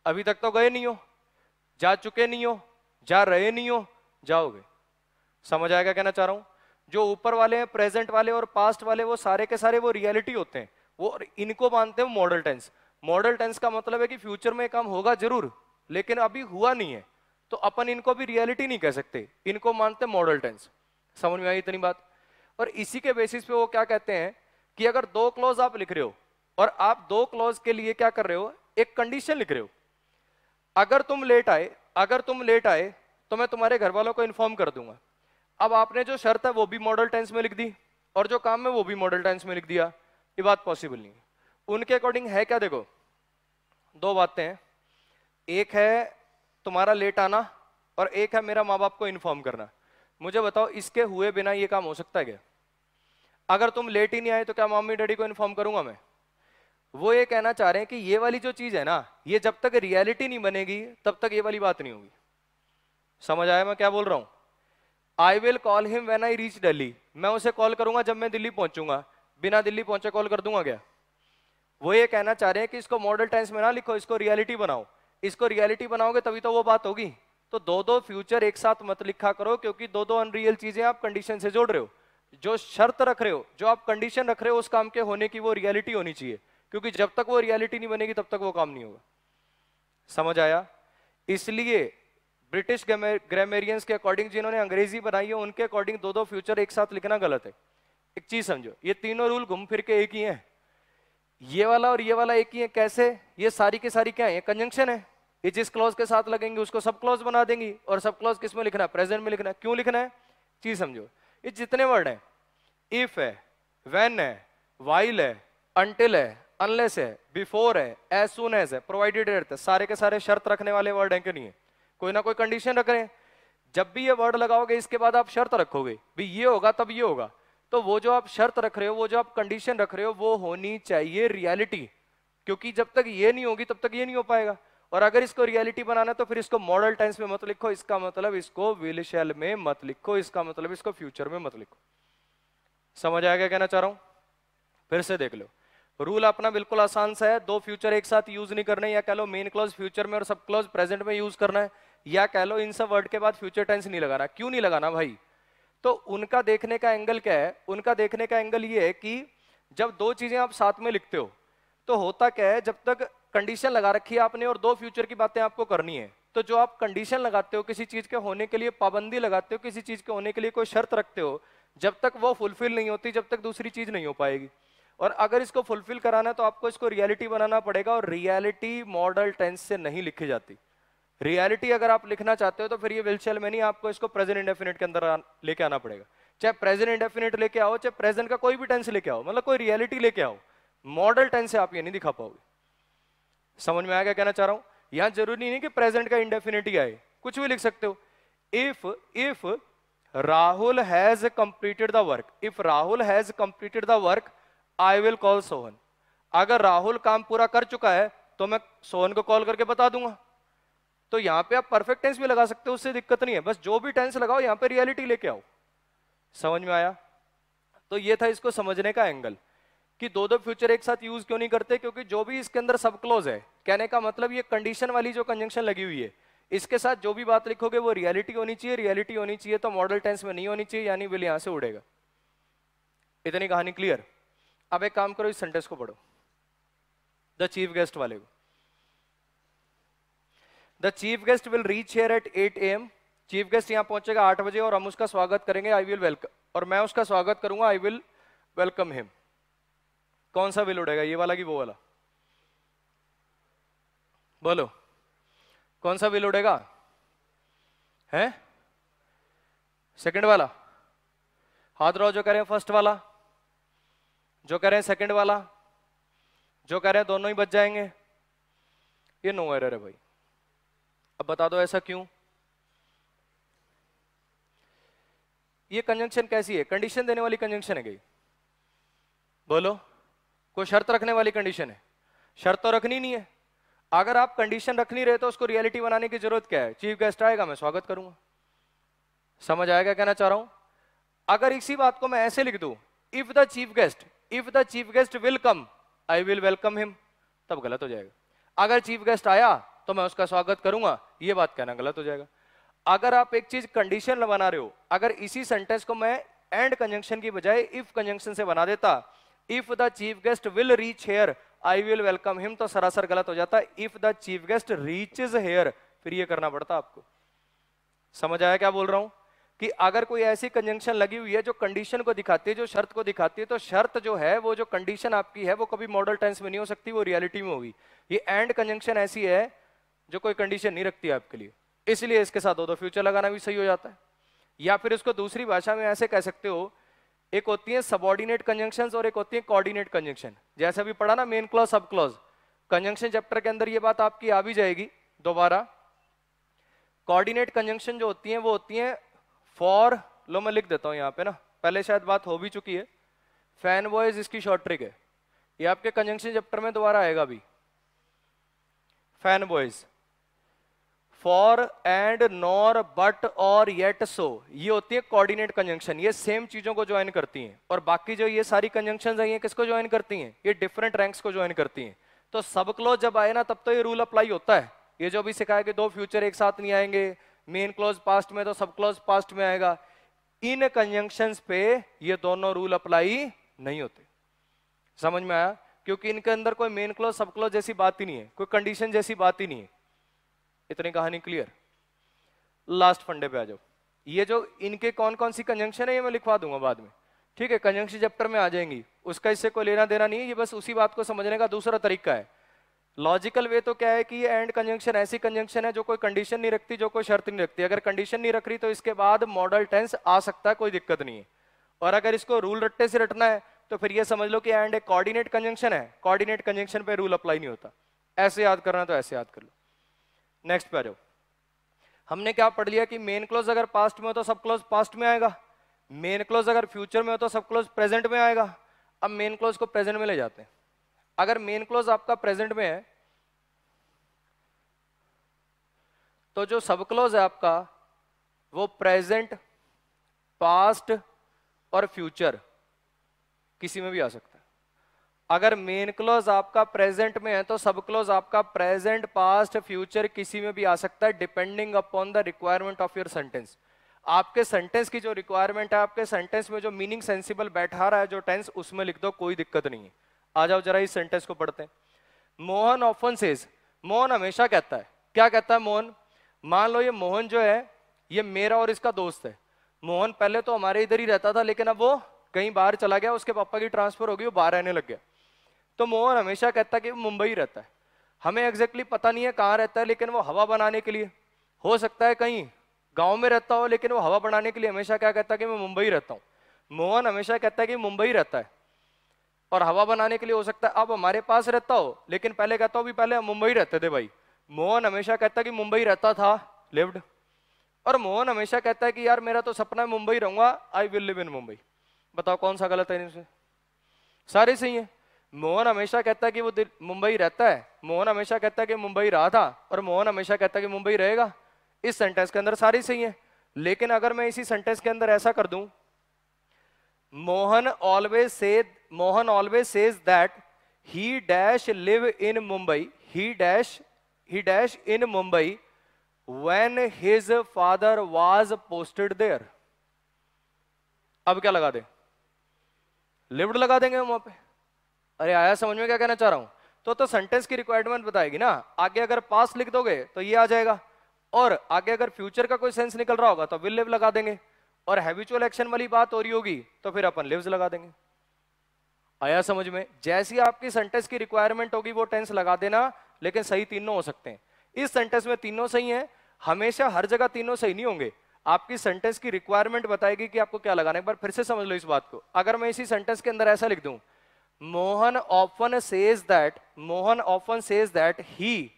अभी तक तो गए नहीं हो, जा चुके नहीं हो, जा रहे नहीं हो, जाओगे। समझ आएगा कहना चाह रहा हूं? जो ऊपर वाले हैं, प्रेजेंट वाले और पास्ट वाले, वो सारे के सारे वो रियलिटी होते हैं। वो इनको मानते हैं मॉडल टेंस। मॉडल टेंस का मतलब है कि फ्यूचर में काम होगा जरूर, लेकिन अभी हुआ नहीं है, तो अपन इनको भी रियलिटी नहीं कह सकते, इनको मानते हैं मॉडल टेंस। समझ में आई इतनी बात? और इसी के बेसिस पे वो क्या कहते हैं कि अगर 2 क्लॉज आप लिख रहे हो और आप 2 क्लॉज के लिए क्या कर रहे हो? एक कंडीशन लिख रहे हो। अगर तुम लेट आए, अगर तुम लेट आए तो मैं तुम्हारे घर वालों को इन्फॉर्म कर दूंगा। अब आपने जो शर्त है वो भी मॉडल टेंस में लिख दी और जो काम है वो भी मॉडल टेंस में लिख दिया। ये बात पॉसिबल नहीं है। उनके अकॉर्डिंग है क्या? देखो, 2 बातें हैं। एक है तुम्हारा लेट आना और एक है मेरा माँ बाप को इन्फॉर्म करना। मुझे बताओ, इसके हुए बिना ये काम हो सकता है क्या? अगर तुम लेट ही नहीं आए तो क्या मम्मी डैडी को इन्फॉर्म करूंगा मैं? वो ये कहना चाह रहे हैं कि ये वाली जो चीज है ना, ये जब तक रियलिटी नहीं बनेगी तब तक ये वाली बात नहीं होगी। समझ आया मैं क्या बोल रहा हूं? I will call him when I reach Delhi, मैं उसे कॉल करूंगा जब मैं दिल्ली पहुंचूंगा। बिना दिल्ली पहुंचे कॉल कर दूंगा क्या? वो ये कहना चाह रहे हैं कि इसको मॉडल टेंस में ना लिखो, इसको रियलिटी बनाओ। इसको रियलिटी बनाओगे तभी तो वो बात होगी। तो 2 फ्यूचर एक साथ मत लिखा करो, क्योंकि 2 अनरियल चीजें आप कंडीशन से जोड़ रहे हो। जो शर्त रख रहे हो, जो आप कंडीशन रख रहे हो उस काम के होने की, वो रियलिटी होनी चाहिए, क्योंकि जब तक वो रियलिटी नहीं बनेगी तब तक वो काम नहीं होगा। समझ आया? इसलिए ब्रिटिश ग्रामेरियंस के अकॉर्डिंग, जिन्होंने अंग्रेजी बनाई है, उनके अकॉर्डिंग 2 फ्यूचर एक साथ लिखना गलत है। एक चीज समझो, ये तीनों रूल घूम फिर के एक ही हैं। ये वाला और ये वाला एक ही है। कैसे? ये सारी की सारी क्या है? कंजंक्शन है। ये जिस क्लॉज के साथ लगेंगे उसको सब क्लॉज बना देंगी, और सब क्लॉज किस में लिखना है? प्रेजेंट में लिखना है। क्यों लिखना है? चीज समझो, ये जितने वर्ड हैं, इफ है, व्हेन है, व्हाइल है, अनटिल है, अनलेस है, बिफोर है, एज सून एज है, प्रोवाइडेड है, सारे के सारे शर्त रखने वाले वर्ड हैं कि नहीं है? कोई ना कोई कंडीशन रख रहे हैं। जब भी ये वर्ड लगाओगे इसके बाद आप शर्त रखोगे, भी ये होगा तब ये होगा। तो वो जो आप शर्त रख रहे हो, वो जो आप कंडीशन रख रहे हो, वो होनी चाहिए रियलिटी, क्योंकि जब तक ये नहीं होगी तब तक ये नहीं हो पाएगा। और अगर इसको रियलिटी बनाना तो फिर इसको मॉडल टेंस में मत लिखो, इसका मतलब इसको विल शैल में मत लिखो, इसका मतलब इसको फ्यूचर में मत लिखो। समझ आएगा कहना चाह रहा हूं? फिर से देख लो, रूल अपना बिल्कुल आसान सा है। 2 फ्यूचर एक साथ यूज नहीं करने, या कह लो मेन क्लॉज फ्यूचर में और सब क्लॉज प्रेजेंट में यूज करना है, या कह लो इन सब वर्ड के बाद फ्यूचर टेंस नहीं लगाना। क्यों नहीं लगाना भाई? तो उनका देखने का एंगल क्या है? उनका देखने का एंगल ये है कि जब 2 चीजें आप साथ में लिखते हो तो होता क्या है, जब तक कंडीशन लगा रखी है आपने और 2 फ्यूचर की बातें आपको करनी है, तो जो आप कंडीशन लगाते हो, किसी चीज के होने के लिए पाबंदी लगाते हो, किसी चीज के होने के लिए कोई शर्त रखते हो, जब तक वो फुलफिल नहीं होती जब तक दूसरी चीज नहीं हो पाएगी। और अगर इसको फुलफिल कराना है तो आपको इसको रियलिटी बनाना पड़ेगा, और रियलिटी मॉडल टेंस से नहीं लिखी जाती। रियलिटी अगर आप लिखना चाहते हो तो फिर ये विल शैल में नहीं, आपको इसको प्रेजेंट इंडेफिनिट के अंदर लेके आना पड़ेगा। चाहे प्रेजेंट इंडेफिनिट लेके आओ, चाहे प्रेजेंट का कोई भी टेंस लेके आओ, मतलब कोई रियलिटी लेके आओ, मॉडल टेंस से आप ये नहीं दिखा पाओगे। समझ में आया क्या कहना चाह रहा हूं? यहां जरूरी नहीं कि प्रेजेंट का इंडेफिनिट ही आए, कुछ भी लिख सकते हो। If Rahul has completed the work, if Rahul has completed the work I will call Sohan. अगर राहुल काम पूरा कर चुका है तो मैं सोहन को कॉल करके बता दूंगा। तो यहां पे आप परफेक्ट टेंस भी लगा सकते हो, उससे दिक्कत नहीं है, बस जो भी टेंस लगाओ यहां पे रियलिटी लेके आओ। समझ में आया? तो ये था इसको समझने का एंगल कि 2 फ्यूचर एक साथ यूज क्यों नहीं करते, क्योंकि जो भी इसके अंदर सब क्लोज है, कहने का मतलब ये कंडीशन वाली जो कंजंक्शन लगी हुई है, इसके साथ जो भी बात लिखोगे वो रियलिटी होनी चाहिए, रियलिटी होनी चाहिए तो मॉडल टेंस में नहीं होनी चाहिए, यानी विल यहां से उड़ेगा। इतनी कहानी क्लियर। अब एक काम करो, इस सेंटेंस को पढ़ो, द चीफ गेस्ट वाले को। The chief guest will reach here eight 8 AM। Chief guest यहां पहुंचेगा 8 बजे और हम उसका स्वागत करेंगे, आई विल वेलकम, और मैं उसका स्वागत करूंगा, आई विल वेलकम हिम। कौन सा विल उड़ेगा, ये वाला कि वो वाला? बोलो कौन सा विल उड़ेगा? है सेकंड वाला? हाथ रहो जो कह रहे हैं फर्स्ट वाला, जो कह रहे हैं सेकंड वाला, जो कह रहे हैं दोनों ही बच जाएंगे। ये नो एरर है भाई। अब बता दो ऐसा क्यों? ये कंजंक्शन कैसी है? कंडीशन देने वाली कंजंक्शन है क्या? बोलो, कोई शर्त रखने वाली कंडीशन है? शर्त तो रखनी नहीं है। अगर आप कंडीशन रख नहीं रहे तो उसको रियलिटी बनाने की जरूरत क्या है? चीफ गेस्ट आएगा, मैं स्वागत करूंगा। समझ आएगा कहना चाह रहा हूं? अगर इसी बात को मैं ऐसे लिख दूं, if the chief guest will come, I will welcome him, तब गलत हो जाएगा। अगर चीफ गेस्ट आया तो मैं उसका स्वागत करूंगा, ये बात कहना गलत हो जाएगा। अगर आप एक चीज कंडीशन बना रहे हो, अगर इसी सेंटेंस को मैं एंड कंजंक्शन की बजाय इफ कंजंक्शन से बना देता, if the chief guest will reach here I will welcome him, तो सरासर गलत हो जाता। If the chief guest reaches here, फिर ये करना पड़ता आपको। समझ आया क्या बोल रहा हूं? कि अगर कोई ऐसी कंजंक्शन लगी हुई है जो कंडीशन को दिखाती है, जो शर्त को दिखाती है, तो शर्त जो है वो जो कंडीशन आपकी है वो कभी मॉडल टेंस में नहीं हो सकती, वो रियलिटी में होगी। ये एंड कंजंक्शन ऐसी है जो कोई कंडीशन नहीं रखती है आपके लिए, इसलिए इसके साथ दो फ्यूचर लगाना भी सही हो जाता है। या फिर इसको दूसरी भाषा में ऐसे कह सकते हो, एक होती है सबऑर्डिनेट कंजंक्शंस और एक होती है कोऑर्डिनेट कंजंक्शन। जैसे अभी पढ़ा ना main clause sub clause, conjunction chapter के अंदर ये बात आपकी आ भी जाएगी दोबारा। कोऑर्डिनेट कंजंक्शन जो होती है वो होती है फॉर, लो मैं लिख देता हूं यहां पे ना, पहले शायद बात हो भी चुकी है। फैन बॉयज इसकी शॉर्ट ट्रिक है, ये आपके कंजंक्शन चैप्टर में दोबारा आएगा अभी। Fan boys, for, and, nor, but, और, येट, सो, ये होती है कोऑर्डिनेट कंजंक्शन। ये सेम चीजों को ज्वाइन करती हैं, और बाकी जो ये सारी कंजंक्शंस हैं ये किसको ज्वाइन करती हैं? ये डिफरेंट रैंक्स को ज्वाइन करती हैं। तो सब क्लॉज जब आए ना तब तो ये रूल अप्लाई होता है। ये जो भी सिखाया कि दो फ्यूचर एक साथ नहीं आएंगे, मेन क्लॉज पास्ट में तो सब क्लॉज पास्ट में आएगा, इन कंजंक्शंस पे ये दोनों रूल अप्लाई नहीं होते। समझ में आया? क्योंकि इनके अंदर कोई मेन क्लॉज सब क्लॉज जैसी बात ही नहीं है, कोई कंडीशन जैसी बात ही नहीं है। इतनी कहानी क्लियर। लास्ट फंडे पे आ जाओ। ये जो इनके कौन कौन सी कंजंक्शन है ये मैं लिखवा दूंगा बाद में, ठीक है? कंजंक्शन चैप्टर में आ जाएंगी, उसका इससे कोई लेना देना नहीं है, ये बस उसी बात को समझने का दूसरा तरीका है। लॉजिकल वे तो क्या है कि ये एंड कंजंक्शन ऐसी कंजंक्शन है जो कोई कंडीशन नहीं रखती, जो कोई शर्त नहीं रखती। अगर कंडीशन नहीं रख रही तो इसके बाद मॉडल टेंस आ सकता है, कोई दिक्कत नहीं है। और अगर इसको रूल रट्टे से रटना है तो फिर ये समझ लो कि एंड एक कोऑर्डिनेट कंजंक्शन है, कोऑर्डिनेट कंजंक्शन पे रूल अप्लाई नहीं होता। ऐसे याद करना तो ऐसे याद कर लो। नेक्स्ट पे आ जाओ। हमने क्या पढ़ लिया कि मेन क्लॉज अगर पास्ट में हो तो सब क्लॉज पास्ट में आएगा, मेन क्लॉज अगर फ्यूचर में हो तो सब क्लॉज प्रेजेंट में आएगा। अब मेन क्लॉज को प्रेजेंट में ले जाते हैं। अगर मेन क्लॉज आपका प्रेजेंट में है तो जो सब क्लॉज है आपका वो प्रेजेंट, पास्ट और फ्यूचर किसी में भी आ सकता है। अगर मेन क्लॉज आपका प्रेजेंट में है तो सब क्लॉज आपका प्रेजेंट, पास्ट, फ्यूचर किसी में भी आ सकता है, depending upon the requirement of your sentence. आपके सेंटेंस की जो रिक्वायरमेंट है, आपके सेंटेंस में जो मीनिंग सेंसिबल बैठा रहा है जो टेंस, उसमें लिख दो, कोई दिक्कत नहीं है। आ जाओ जरा इस सेंटेंस को पढ़ते हैं। मोहन ऑफन सेज, मोहन हमेशा कहता है। क्या कहता है मोहन? मान लो ये मोहन जो है ये मेरा और इसका दोस्त है। मोहन पहले तो हमारे इधर ही रहता था, लेकिन अब वो कहीं बाहर चला गया, उसके पापा की ट्रांसफर हो गई, वो बाहर रहने लग गया। तो मोहन हमेशा कहता है कि वो मुंबई रहता है। हमें एग्जैक्टली पता नहीं है कहाँ रहता है, लेकिन वो हवा बनाने के लिए, हो सकता है कहीं गांव में रहता हो, लेकिन वो हवा बनाने के लिए हमेशा क्या कहता है कि मैं मुंबई रहता हूँ। मोहन हमेशा कहता है कि मुंबई रहता है, और हवा बनाने के लिए हो सकता है अब हमारे पास रहता हो, लेकिन पहले कहता हो भी पहले हम मुंबई रहते थे भाई। मोहन हमेशा कहता है कि मुंबई रहता था, लिव्ड। और मोहन हमेशा कहता है कि यार मेरा तो सपना है मुंबई रहूंगा, I will live in Mumbai. बताओ कौन सा गलत है इनसे? सारे सही है। मोहन हमेशा कहता है कि वो मुंबई रहता है, मोहन हमेशा कहता है कि मुंबई रहा था, और मोहन हमेशा कहता है कि मुंबई रहेगा। इस सेंटेंस के अंदर सारी सही है। लेकिन अगर मैं इसी सेंटेंस के अंदर ऐसा कर दूं, Mohan always says that he dash live in Mumbai, he dash in Mumbai when his father was posted there. अब क्या लगा दे, लिव्ड लगा देंगे वहां पे। अरे आया समझ में क्या कहना चाह रहा हूं? तो सेंटेंस की रिक्वायरमेंट बताएगी ना। आगे अगर पास्ट लिख दोगे तो ये आ जाएगा, और आगे अगर फ्यूचर का कोई सेंस निकल रहा होगा तो विल लिव लगा देंगे, और हैबिचुअल एक्शन वाली बात हो रही होगी तो फिर अपन लिव्स लगा देंगे। आया समझ में? जैसी आपकी सेंटेंस की रिक्वायरमेंट होगी वो टेंस लगा देना, लेकिन सही तीनों हो सकते हैं। इस सेंटेंस में तीनों सही हैं, हमेशा हर जगह तीनों सही नहीं होंगे। आपकी सेंटेंस की रिक्वायरमेंट बताएगी कि आपको क्या लगाना है। एक बार फिर से समझ लो इस बात को। अगर मैं इसी सेंटेंस के अंदर ऐसा लिख दूं, Mohan often says that he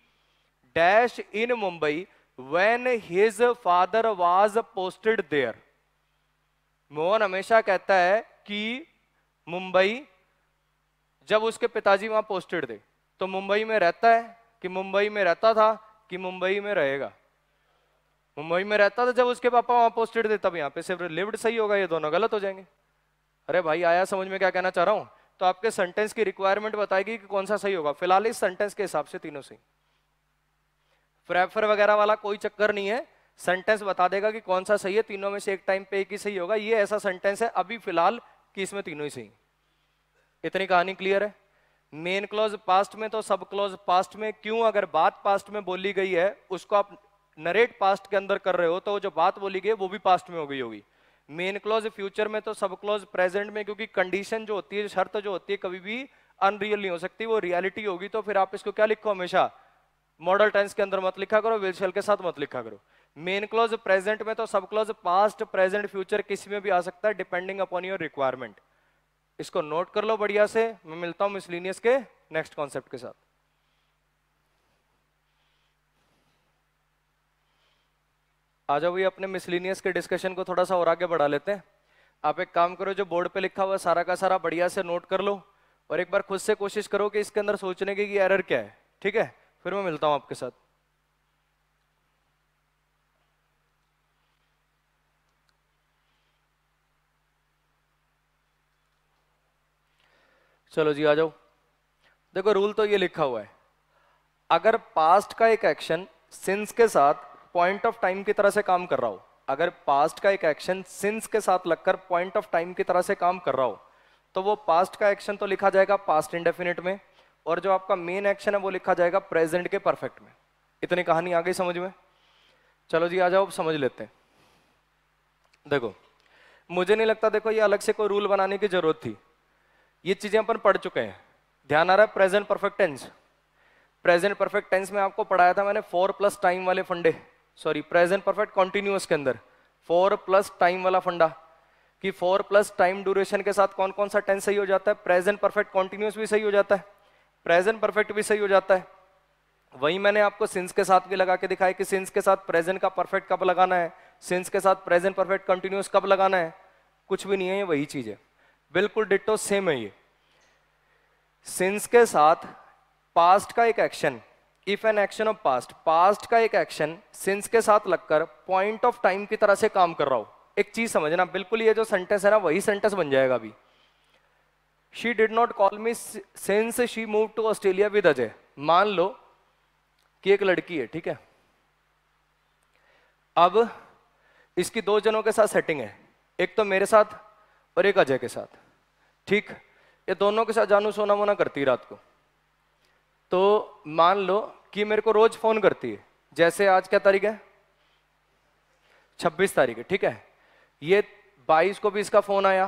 dash in Mumbai when his father was posted there. Mohan हमेशा कहता है कि मुंबई, जब उसके पिताजी वहां पोस्टेड थे, तो मुंबई में रहता है कि मुंबई में रहता था कि मुंबई में रहेगा? मुंबई में रहता था जब उसके पापा वहां पोस्टेड थे, तब यहाँ पे सिर्फ लिव्ड सही होगा, ये दोनों गलत हो जाएंगे। अरे भाई आया समझ में क्या कहना चाह रहा हूं? तो आपके सेंटेंस की रिक्वायरमेंट बताएगी कि कौन सा सही होगा। फिलहाल इस सेंटेंस के हिसाब से तीनों सही। प्रेफर वगैरह वाला कोई चक्कर नहीं है, सेंटेंस बता देगा कि कौन सा सही है, तीनों में से एक टाइम पे एक ही सही होगा। ये ऐसा सेंटेंस है अभी फिलहाल कि इसमें तीनों ही सही। इतनी कहानी क्लियर है? मेन क्लॉज पास्ट में तो सब क्लॉज पास्ट में। क्यों? अगर बात पास्ट में बोली गई है, उसको आप नरेट पास्ट के अंदर कर रहे हो, तो जो बात बोली गई वो भी पास्ट में हो गई होगी। मेन क्लॉज फ्यूचर में तो सब क्लॉज प्रेजेंट में, क्योंकि कंडीशन जो होती है, शर्त जो होती है, कभी भी अनरियल नहीं हो सकती, वो रियलिटी होगी। तो फिर आप इसको क्या लिखो, हमेशा मॉडल टेंस के अंदर मत लिखा करो, विल शैल के साथ मत लिखा करो। मेन क्लॉज प्रेजेंट में तो sub clause past present future किसी में भी आ सकता है, डिपेंडिंग अपॉन योर रिक्वायरमेंट। इसको नोट कर लो बढ़िया से। मैं मिलता हूं मिसलिनियस के नेक्स्ट कॉन्सेप्ट के साथ। आ जाओ, ये अपने मिसलिनियस के डिस्कशन को थोड़ा सा और आगे बढ़ा लेते हैं। आप एक काम करो, जो बोर्ड पे लिखा हुआ सारा का सारा बढ़िया से नोट कर लो, और एक बार खुद से कोशिश करो कि इसके अंदर सोचने की एरर क्या है। ठीक है, फिर मैं मिलता हूं आपके साथ। चलो जी आ जाओ। देखो रूल तो ये लिखा हुआ है, अगर पास्ट का एक एक्शन सिंस के साथ पॉइंट ऑफ टाइम की तरह से काम कर रहा हो, अगर पास्ट का एक एक्शन सिंस के साथ लगकर पॉइंट ऑफ टाइम की तरह से काम कर रहा हो, तो वो पास्ट का एक्शन तो लिखा जाएगा पास्ट इंडेफिनिट में, और जो आपका मेन एक्शन है वो लिखा जाएगा प्रेजेंट के परफेक्ट में। इतनी कहानी आ गई समझ में? चलो जी आ जाओ, अब समझ लेते हैं। देखो मुझे नहीं लगता देखो ये अलग से कोई रूल बनाने की जरूरत थी, ये चीजें अपन पढ़ चुके हैं। ध्यान आ रहा है? Present perfect tense, present perfect tense में आपको पढ़ाया था मैंने 4+ टाइम वाले फंडे, सॉरी प्रेजेंट परफेक्ट कॉन्टिन्यूअस के अंदर 4+ टाइम वाला फंडा, कि 4+ टाइम ड्यूरेशन के साथ कौन कौन सा टेंस सही हो जाता है। प्रेजेंट परफेक्ट कॉन्टिन्यूअस भी सही हो जाता है, प्रेजेंट परफेक्ट भी सही हो जाता है। वही मैंने आपको सिंस के साथ भी लगा के दिखाया कि सिंस के साथ प्रेजेंट का परफेक्ट कब लगाना है, सिंस के साथ प्रेजेंट परफेक्ट कंटिन्यूअस कब लगाना है। कुछ भी नहीं है, ये वही चीज है, बिल्कुल डिट्टो सेम है ये। सिंस के साथ पास्ट का एक action, if an action of past, past का एक एक्शन सिंस के साथ लगकर पॉइंट ऑफ टाइम की तरह से काम कर रहा हो। एक चीज समझना, बिल्कुल ये जो सेंटेंस है ना वही सेंटेंस बन जाएगा अभी। She did not call me since she move to Australia with Ajay. मान लो कि एक लड़की है, ठीक है, अब इसकी 2 जनों के साथ सेटिंग है, एक तो मेरे साथ और एक अजय के साथ। ठीक, ये दोनों के साथ जानू सोना मोना करती है रात को। तो मान लो कि मेरे को रोज फोन करती है, जैसे आज क्या तारीख है, 26 तारीख है, ठीक है। ये 22 को भी इसका फोन आया,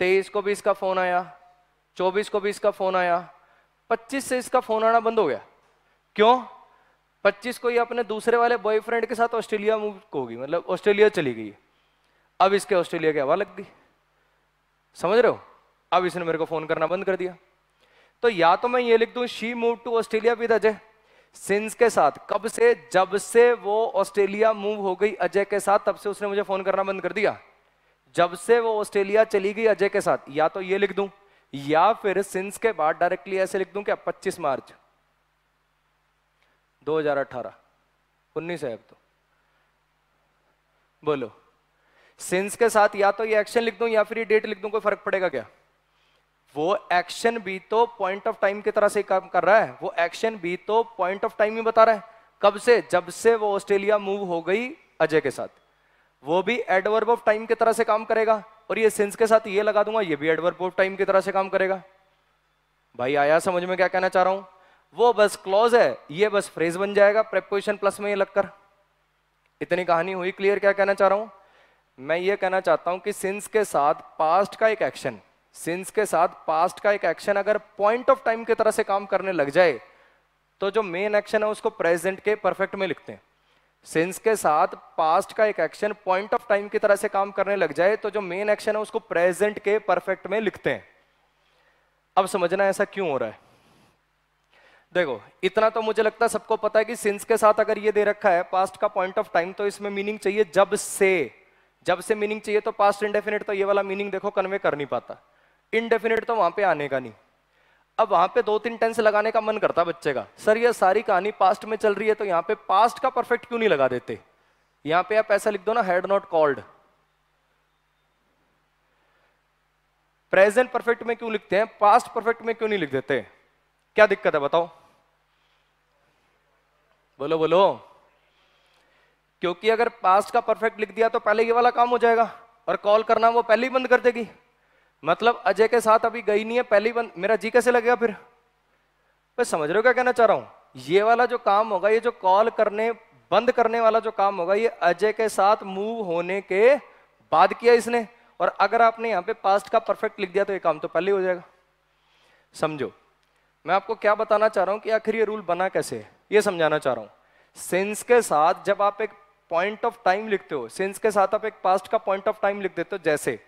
23 को भी इसका फोन आया, 24 को भी इसका फोन आया, 25 से इसका फोन आना बंद हो गया। क्यों? 25 को ये अपने दूसरे वाले बॉयफ्रेंड के साथ ऑस्ट्रेलिया मूव होगी, मतलब ऑस्ट्रेलिया चली गई। अब इसके ऑस्ट्रेलिया की हवा लग गई, समझ रहे हो? अब इसने मेरे को फोन करना बंद कर दिया। तो या तो मैं ये लिख दूं she move to Australia with Ajay, since के साथ, कब से, जब से वो ऑस्ट्रेलिया मूव हो गई अजय के साथ, तब से उसने मुझे फोन करना बंद कर दिया। जब से वो ऑस्ट्रेलिया चली गई अजय के साथ, या तो ये लिख दूं, या फिर सिंस के बाद डायरेक्टली ऐसे लिख दूं क्या, 25 मार्च 2018, 19 है अब तो। बोलो, सिंस के साथ या तो ये एक्शन लिख दूं या फिर ये डेट लिख दूं, कोई फर्क पड़ेगा क्या? वो एक्शन भी तो पॉइंट ऑफ टाइम की तरह से काम कर रहा है, वो एक्शन भी तो पॉइंट ऑफ टाइम ही बता रहा है। कब से? जब से वो ऑस्ट्रेलिया मूव हो गई अजय के साथ। वो भी एडवर्ब ऑफ टाइम की तरह से काम करेगा, और ये सिंस के साथ ये लगा दूंगा, ये भी एडवर्ब ऑफ टाइम की तरह से काम करेगा। भाई आया समझ में क्या कहना चाह रहा हूं? वो बस क्लॉज है, ये बस फ्रेज बन जाएगा प्रेपोजिशन प्लस में ये लगकर। इतनी कहानी हुई क्लियर? क्या कहना चाह रहा हूं मैं? ये कहना चाहता हूं कि सिंस के साथ पास्ट का एक एक्शन, सिंस के साथ पास्ट का एक एक्शन अगर पॉइंट ऑफ टाइम की तरह से काम करने लग जाए तो जो मेन एक्शन है उसको प्रेजेंट के परफेक्ट में लिखते हैं। सिंस के साथ पास्ट का एक एक्शन पॉइंट ऑफ टाइम की तरह से काम करने लग जाए तो जो मेन एक्शन है उसको प्रेजेंट के परफेक्ट में लिखते हैं। अब समझना ऐसा क्यों हो रहा है। देखो इतना तो मुझे लगता है सबको पता है कि सिंस के साथ अगर ये दे रखा है पास्ट का पॉइंट ऑफ टाइम, तो इसमें मीनिंग चाहिए जब से। जब से मीनिंग चाहिए तो पास्ट इंडेफिनिट तो ये वाला मीनिंग देखो कन्वे कर नहीं पाता, इंडेफिनिट तो वहां पे आने का नहीं। अब वहां पे 2-3 टेंस लगाने का मन करता बच्चे का, सर ये सारी कहानी पास्ट में चल रही है तो यहाँ पे पास्ट का परफेक्ट क्यों नहीं लगा देते? यहाँ पे आप ऐसा लिख दो ना, had not called. Present perfect में क्यों लिखते हैं, पास्ट परफेक्ट में क्यों नहीं लिख देते? क्या दिक्कत है बताओ, बोलो बोलो। क्योंकि अगर पास्ट का परफेक्ट लिख दिया तो पहले ये वाला काम हो जाएगा, और कॉल करना वो पहले ही बंद कर देगी। मतलब अजय के साथ अभी गई नहीं है, पहले ही बंद, मेरा जी कैसे लगेगा फिर? बस समझ रहे हो क्या कहना चाह रहा हूं? ये वाला जो काम होगा, ये जो कॉल करने बंद करने वाला जो काम होगा, ये अजय के साथ मूव होने के बाद किया इसने। और अगर आपने यहाँ पे पास्ट का परफेक्ट लिख दिया तो ये काम तो पहले ही हो जाएगा। समझो मैं आपको क्या बताना चाह रहा हूं कि आखिर ये रूल बना कैसे है, ये समझाना चाह रहा हूं। सिंस के साथ जब आप एक पॉइंट ऑफ टाइम लिखते हो, सिंस के साथ आप एक पास्ट का पॉइंट ऑफ टाइम लिख देते हो, जैसे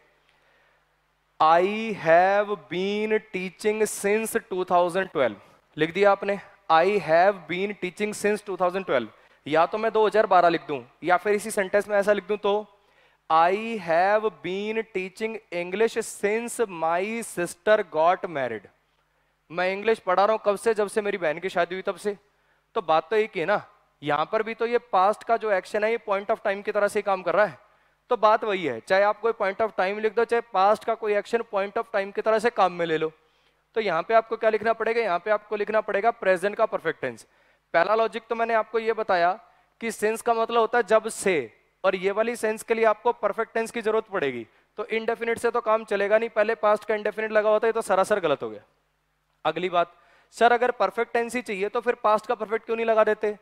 I have been teaching since 2012 लिख दिया आपने। I have been teaching since 2012, या तो मैं 2012 लिख दूं, या फिर इसी सेंटेंस में ऐसा लिख दूं तो I have been teaching English since my sister got married. मैं इंग्लिश पढ़ा रहा हूं कब से? जब से मेरी बहन की शादी हुई तब से। तो बात तो एक ही है ना, यहां पर भी तो ये पास्ट का जो एक्शन है ये पॉइंट ऑफ टाइम की तरह से काम कर रहा है। तो बात वही है, चाहे आप कोई पॉइंट ऑफ टाइम लिख दो, चाहे पास्ट का कोई एक्शन पॉइंट ऑफ टाइम की तरह से काम में ले लो। तो यहां पे आपको क्या लिखना पड़ेगा? यहां पे आपको लिखना पड़ेगा प्रेजेंट का परफेक्ट टेंस। पहला लॉजिक तो मैंने आपको ये बताया कि सेंस का मतलब होता है जब से, और ये वाली सेंस के लिए आपको परफेक्ट टेंस की जरूरत पड़ेगी। तो इनडेफिनिट से तो काम चलेगा नहीं, पहले पास्ट का इनडेफिनिट लगा होता है तो सरासर गलत हो गया। अगली बात, सर अगर परफेक्ट टेंस ही चाहिए तो फिर पास्ट का परफेक्ट क्यों नहीं लगा देते?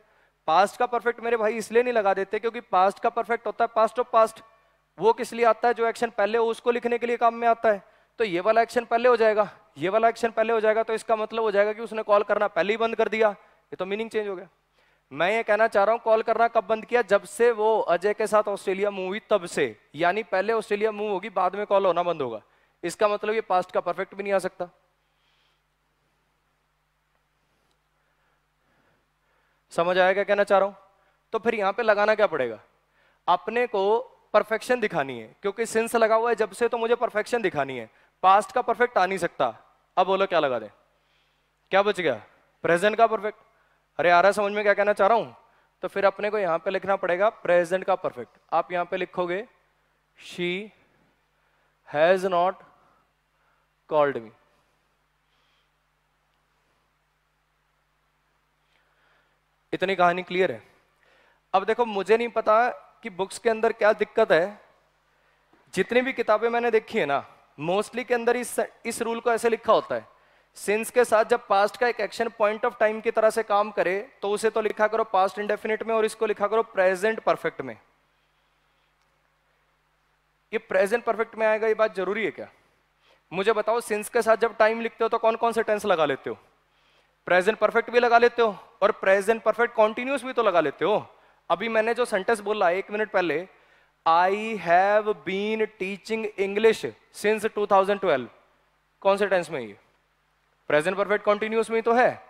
पास्ट का परफेक्ट मेरे भाई इसलिए नहीं लगा देते क्योंकि पास्ट का परफेक्ट होता है पास्ट ऑफ पास्ट। वो किस लिए आता है? जो एक्शन पहले हो उसको लिखने के लिए काम में आता है। तो ये वाला एक्शन पहले हो जाएगा, ये वाला एक्शन पहले हो जाएगा, तो इसका मतलब हो जाएगा कि उसने कॉल करना पहले ही बंद कर दिया। ये तो मीनिंग चेंज हो गया। मैं ये कहना चाह रहा हूं कॉल करना कब बंद किया? जब से वो अजय के साथ ऑस्ट्रेलिया मूव हुई तब से, यानी पहले ऑस्ट्रेलिया मूव होगी बाद में कॉल होना बंद होगा। इसका मतलब ये पास्ट का परफेक्ट भी नहीं आ सकता। समझ आया क्या कहना चाह रहा हूं? तो फिर यहां पे लगाना क्या पड़ेगा? अपने को परफेक्शन दिखानी है, क्योंकि सिंस लगा हुआ है जब से, तो मुझे परफेक्शन दिखानी है। पास्ट का परफेक्ट आ नहीं सकता। अब बोलो क्या लगा दे? क्या बच गया? प्रेजेंट का परफेक्ट। अरे आ रहा है समझ में क्या कहना चाह रहा हूं? तो फिर अपने को यहां पे लिखना पड़ेगा प्रेजेंट का परफेक्ट। आप यहां पे लिखोगे she has not called me. इतनी कहानी क्लियर है? अब देखो मुझे नहीं पता कि बुक्स के अंदर क्या दिक्कत है, जितनी भी किताबें मैंने देखी है ना, मोस्टली के अंदर इस रूल को ऐसे लिखा होता है, सिंस के साथ जब पास्ट का एक एक्शन पॉइंट ऑफ टाइम की तरह से काम करे तो उसे तो लिखा करो पास्ट इंडेफिनिट में और इसको लिखा करो प्रेजेंट परफेक्ट में। ये प्रेजेंट परफेक्ट में आएगा, ये बात जरूरी है क्या? मुझे बताओ, सिंस के साथ जब टाइम लिखते हो तो कौन कौन से टेंस लगा लेते हो? प्रेजेंट परफेक्ट भी लगा लेते हो और प्रेजेंट परफेक्ट कॉन्टिन्यूस भी तो लगा लेते हो। अभी मैंने जो सेंटेंस बोला 1 मिनट पहले, I have been teaching English since 2012, कौन से टेंस में? ये प्रेजेंट परफेक्ट कॉन्टिन्यूस में ही तो है।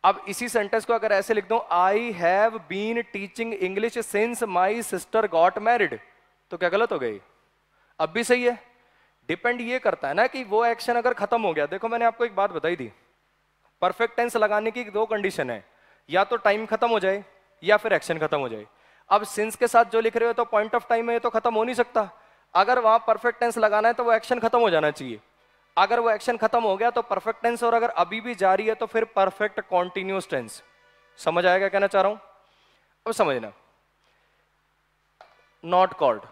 अब इसी सेंटेंस को अगर ऐसे लिख दो, I have been teaching English since my sister got married, तो क्या गलत हो गई? अब भी सही है। डिपेंड ये करता है ना कि वो एक्शन अगर खत्म हो गया। देखो मैंने आपको एक बात बताई थी, परफेक्ट टेंस लगाने की 2 कंडीशन है, या तो टाइम खत्म हो जाए या फिर एक्शन खत्म हो जाए। अब सिंस के साथ जो लिख रहे हो तो पॉइंट ऑफ टाइम है, ये तो खत्म हो नहीं सकता। अगर वहां परफेक्ट टेंस लगाना है तो वो एक्शन खत्म हो जाना चाहिए। अगर वो एक्शन खत्म हो गया तो परफेक्ट टेंस, और अगर अभी भी जारी है तो फिर परफेक्ट कॉन्टिन्यूस टेंस। समझ आएगा कहना चाह रहा हूं? अब समझना, नॉट कॉल्ड,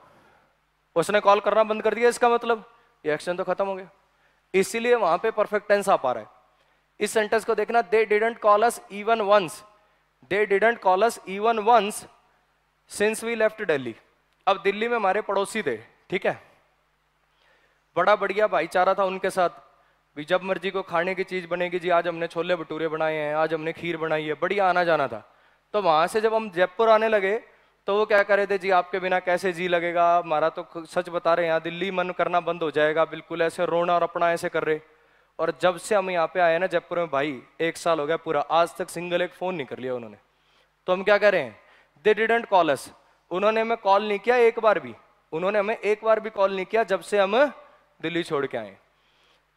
उसने कॉल करना बंद कर दिया, इसका मतलब ये एक्शन तो खत्म हो गया, इसीलिए वहां पे परफेक्ट टेंस आ पा रहा है। इस सेंटेंस को देखना, they didn't call us even once, they didn't call us even once since we left Delhi. अब दिल्ली में हमारे पड़ोसी थे, ठीक है, बड़ा बढ़िया भाईचारा था उनके साथ भी, जब मर्जी को खाने की चीज बनेगी जी, आज हमने छोले भटूरे बनाए हैं, आज हमने खीर बनाई है, बढ़िया आना जाना था। तो वहां से जब हम जयपुर आने लगे तो वो क्या कर रहे थे जी, आपके बिना कैसे जी लगेगा, हमारा तो सच बता रहे हैं यहाँ दिल्ली मन करना बंद हो जाएगा, बिल्कुल ऐसे रोना और अपना ऐसे कर रहे। और जब से हम यहाँ पे आए ना जयपुर में भाई, 1 साल हो गया पूरा, आज तक सिंगल एक फोन नहीं कर लिया उन्होंने। तो हम क्या कह रहे हैं, दे डिडंट कॉल अस, उन्होंने हमें कॉल नहीं किया एक बार भी, उन्होंने हमें एक बार भी कॉल नहीं किया जब से हम दिल्ली छोड़ के आए।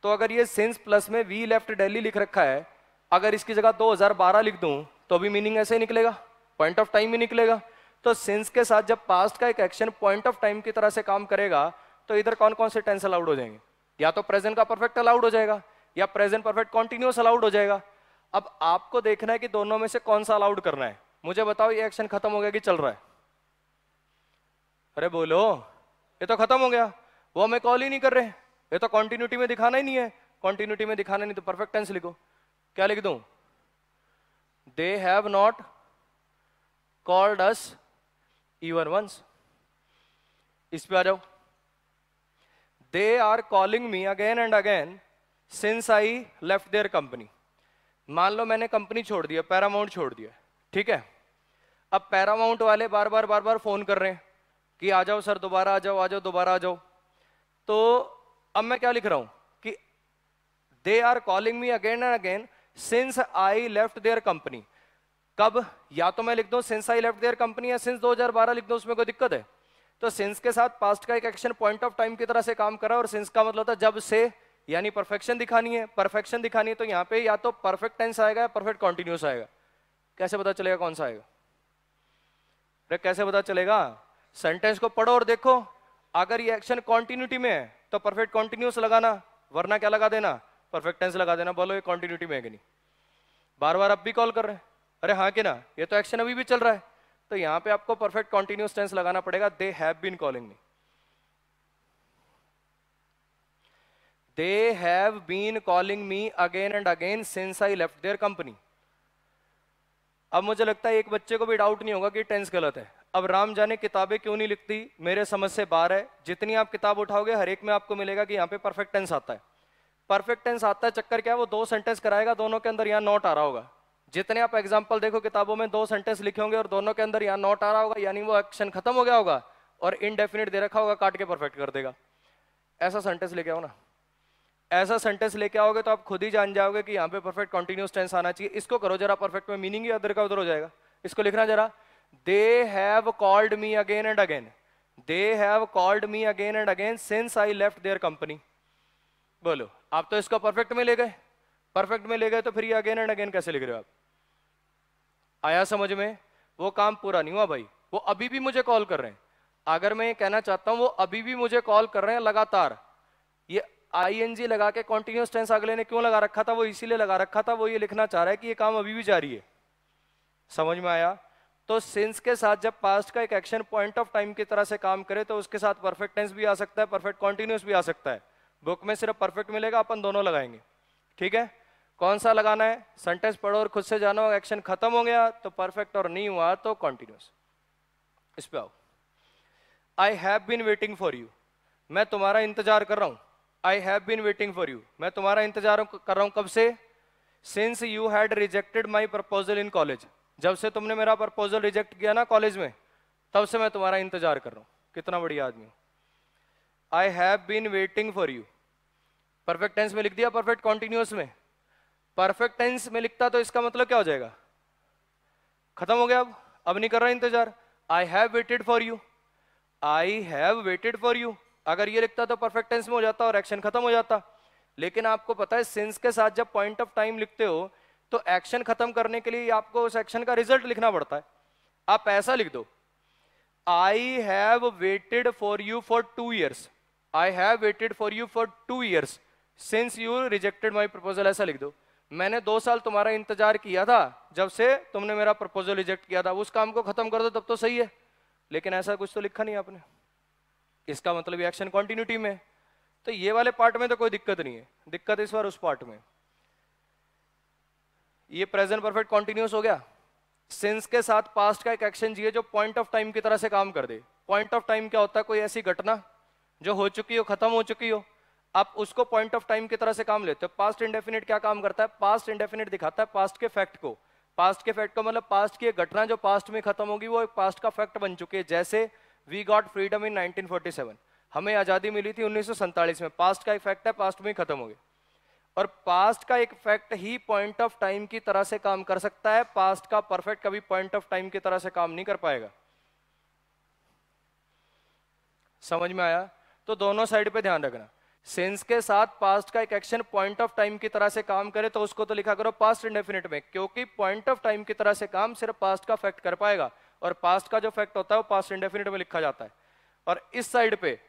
तो अगर ये सिंस प्लस में वी लेफ्ट दिल्ली लिख रखा है, अगर इसकी जगह 2012 लिख दूं तो भी मीनिंग ऐसे ही निकलेगा, पॉइंट ऑफ टाइम ही निकलेगा। तो सिंस के साथ जब पास्ट का एक एक्शन पॉइंट ऑफ टाइम की तरह से काम करेगा तो इधर कौन कौन से टेंस अलाउड हो जाएंगे, या तो प्रेजेंट का परफेक्ट अलाउड हो जाएगा या प्रेजेंट परफेक्ट कॉन्टिन्यूअस अलाउड हो जाएगा। अब आपको देखना है कि दोनों में से कौन सा अलाउड करना है। मुझे बताओ ये एक्शन खत्म हो गया कि चल रहा है? अरे बोलो, ये तो खत्म हो गया, वो हमें कॉल ही नहीं कर रहे, ये तो कॉन्टिन्यूटी में दिखाना ही नहीं है। कॉन्टिन्यूटी में दिखाना नहीं तो परफेक्ट टेंस लिखो, क्या लिख दूं, they have not called us even once. इस पे आ जाओ, they are calling me again and again since I left their company. मान लो मैंने कंपनी छोड़ दिया, पैरामाउंट छोड़ दिया, ठीक है, अब पैरामाउंट वाले बार बार फोन कर रहे हैं कि आ जाओ सर, दोबारा आ जाओ, आ जाओ, दोबारा आ जाओ। तो अब मैं क्या लिख रहा हूं कि they are calling me again and again since I left their company. कब, या तो मैं लिख दूं since I left their company या सिंस 2012 लिख दूं, उसमें कोई दिक्कत है? तो सिंस के साथ पास्ट का एक एक्शन पॉइंट ऑफ टाइम की तरह से काम कर रहा है, और सिंस का मतलब होता है जब से, यानी परफेक्शन दिखानी है। परफेक्शन दिखानी है तो यहाँ पे या तो परफेक्ट टेंस आएगा या परफेक्ट कॉन्टिन्यूस आएगा। कैसे पता चलेगा कौन सा आएगा? अरे कैसे पता चलेगा, सेंटेंस को पढ़ो और देखो, अगर ये एक्शन कॉन्टिन्यूटी में है तो परफेक्ट कॉन्टिन्यूस लगाना, वरना क्या लगा देना, परफेक्ट टेंस लगा देना। बोलो ये कॉन्टिन्यूटी में है कि नहीं? बार बार अब भी कॉल कर रहे हैं, अरे हाँ कि ना, ये तो एक्शन अभी भी चल रहा है, तो यहां पे आपको परफेक्ट कॉन्टिन्यूस टेंस लगाना पड़ेगा, they have been calling me, they have been calling me again and again since I left their company. अब मुझे लगता है एक बच्चे को भी डाउट नहीं होगा कि टेंस गलत है। अब राम जाने किताबें क्यों नहीं लिखती, मेरे समझ से बाहर है। जितनी आप किताब उठाओगे हर एक में आपको मिलेगा कि यहाँ पे परफेक्ट टेंस आता है। परफेक्ट टेंस आता है, चक्कर क्या है, वो 2 सेंटेंस कराएगा, दोनों के अंदर यहाँ नॉट आ रहा होगा। जितने आप एग्जाम्पल देखो किताबों में 2 सेंटेंस लिखे होंगे और दोनों के अंदर यहाँ नॉट आ रहा होगा, यानी वो एक्शन खत्म हो गया होगा और इनडेफिनिट दे रखा होगा, काट के परफेक्ट कर देगा। ऐसा सेंटेंस लेके आओ ना, ऐसा सेंटेंस लेके आओगे तो आप खुद ही जान जाओगे कि यहाँ पे परफेक्ट कंटिन्यूअस टेंस आना चाहिए। इसको करो जरा परफेक्ट में, मीनिंग ही अदर का उधर हो जाएगा। इसको लिखना जरा, they have called me again and again, they have called me again and again since I left their company. बोलो, आप तो इसको परफेक्ट में ले गए, परफेक्ट में ले गए तो फिर ये अगेन एंड अगेन कैसे लिख रहे हो आप? आया समझ में? वो काम पूरा नहीं हुआ भाई, वो अभी भी मुझे कॉल कर रहे हैं। अगर मैं ये कहना चाहता हूं वो अभी भी मुझे कॉल कर रहे हैं लगातार, ये आईएनजी लगा के कॉन्टिन्यूअस टेंस अगले ने क्यों लगा रखा था, वो इसीलिए लगा रखा था, वो ये लिखना चाह रहा है कि ये काम अभी भी जारी है। समझ में आया? तो सिंस के साथ जब पास्ट का एक एक्शन पॉइंट ऑफ टाइम की तरह से काम करे तो उसके साथ परफेक्ट टेंस भी आ सकता है, परफेक्ट कॉन्टिन्यूअस भी आ सकता है। बुक में सिर्फ परफेक्ट मिलेगा, अपन दोनों लगाएंगे, ठीक है? कौन सा लगाना है, सेंटेंस पढ़ो और खुद से जानो। एक्शन खत्म हो गया तो परफेक्ट और नहीं हुआ तो कॉन्टिन्यूअस। इस पे आओ, I have been waiting for you, मैं तुम्हारा इंतजार कर रहा हूं। I have been waiting for you, मैं तुम्हारा इंतजार कर रहा हूं, कब से? Since you had rejected my proposal in college, जब से तुमने मेरा प्रपोजल रिजेक्ट किया ना कॉलेज में, तब से मैं तुम्हारा इंतजार कर रहा हूं। कितना बढ़िया आदमी हो। I have been waiting for you, perfect tense में लिख दिया, परफेक्ट कॉन्टिन्यूअस में। परफेक्ट टेंस में लिखता तो इसका मतलब क्या हो जाएगा, खत्म हो गया, अब नहीं कर रहा इंतजार। I have waited for you, I have waited for you, अगर ये लिखता तो परफेक्ट टेंस में हो जाता और एक्शन खत्म हो जाता। लेकिन आपको पता है सिंस के साथ जब पॉइंट ऑफ टाइम लिखते हो तो एक्शन खत्म करने के लिए आपको उस एक्शन का रिजल्ट लिखना पड़ता है। आप ऐसा लिख दो, I have waited for you for 2 years, I have waited for you for 2 years since you rejected my proposal, ऐसा लिख दो। मैंने 2 साल तुम्हारा इंतजार किया था, जब से तुमने मेरा प्रपोजल रिजेक्ट किया था, उस काम को खत्म कर दो तब तो सही है, लेकिन ऐसा कुछ तो लिखा नहीं आपने। इसका मतलब ये एक्शन कंटिन्यूटी में। तो ये वाले पार्ट में तो कोई दिक्कत नहीं है, दिक्कत इस बार उस पार्ट में। ये प्रेजेंट परफेक्ट कॉन्टिन्यूस हो गया। सिंस के साथ पास्ट का एक एक्शन चाहिए जो पॉइंट ऑफ टाइम की तरह से काम कर दे। पॉइंट ऑफ टाइम क्या होता है? कोई ऐसी घटना जो हो चुकी हो, खत्म हो चुकी हो, आप उसको पॉइंट ऑफ टाइम की तरह से काम लेते हो। पास्ट इंडेफिनिट क्या काम करता है? पास्ट इंडेफिनिट दिखाता है पास्ट के फैक्ट को। पास्ट के फैक्ट को मतलब पास्ट की एक घटना जो पास्ट में खत्म होगी वो एक पास्ट का फैक्ट बन चुकी है। जैसे वी गॉट फ्रीडम इन 1947, हमें आजादी मिली थी 1947 में, पास्ट का एक फैक्ट है, पास्ट में ही खत्म हो गया। और पास्ट का एक fact he point of time की तरह से काम कर सकता है, पास्ट का परफेक्ट कभी पॉइंट ऑफ टाइम की तरह से काम नहीं कर पाएगा। समझ में आया? तो दोनों साइड पे ध्यान रखना। सिंस के साथ पास्ट का एक एक्शन पॉइंट ऑफ टाइम की तरह से काम करे तो उसको तो लिखा करो पास्ट इंडेफिनिट में, क्योंकि पॉइंट ऑफ टाइम की तरह से काम सिर्फ पास्ट का फैक्ट कर पाएगा, और पास्ट का जो फैक्ट होता है वो पास्ट इंडेफिनिट में लिखा जाता है। और इस साइड पे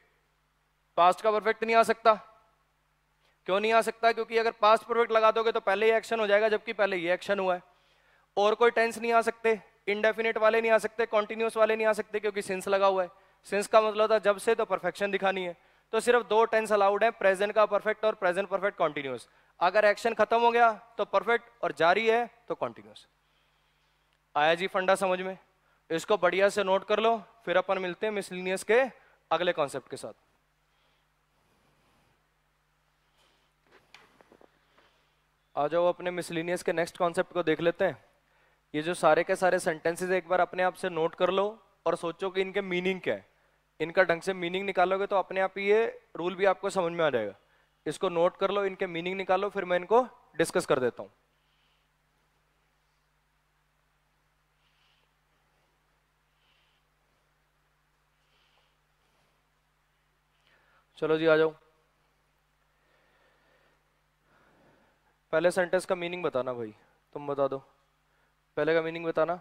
पास्ट का परफेक्ट नहीं आ सकता। क्यों नहीं आ सकता? क्योंकि अगर पास्ट परफेक्ट लगा दोगे तो पहले ये एक्शन हो जाएगा, जबकि पहले ये एक्शन हुआ है। और कोई टेंस नहीं आ सकते, इंडेफिनिट वाले नहीं आ सकते, कॉन्टिन्यूस वाले नहीं आ सकते, क्योंकि सिंस लगा हुआ है। सिंस का मतलब था जब से, तो परफेक्शन दिखानी है। तो सिर्फ 2 टेंस अलाउड है, प्रेजेंट का परफेक्ट और प्रेजेंट परफेक्ट कॉन्टिन्यूस। अगर एक्शन खत्म हो गया तो परफेक्ट, और जारी है तो कॉन्टिन्यूस। आया जी फंडा समझ में? इसको बढ़िया से नोट कर लो, फिर अपन मिलते हैं मिसलिनियस के अगले कॉन्सेप्ट के साथ। आ जाओ अपने मिसलिनियस के नेक्स्ट कॉन्सेप्ट को देख लेते हैं। ये जो सारे के सारे सेंटेंसेस एक बार अपने आप से नोट कर लो और सोचो कि इनके मीनिंग क्या है। इनका ढंग से मीनिंग निकालोगे तो अपने आप ही ये रूल भी आपको समझ में आ जाएगा। इसको नोट कर लो, इनके मीनिंग निकालो, फिर मैं इनको डिस्कस कर देता हूं। चलो जी आ जाओ। पहले सेंटेंस का मीनिंग बताना भाई, तुम बता दो पहले का मीनिंग बताना।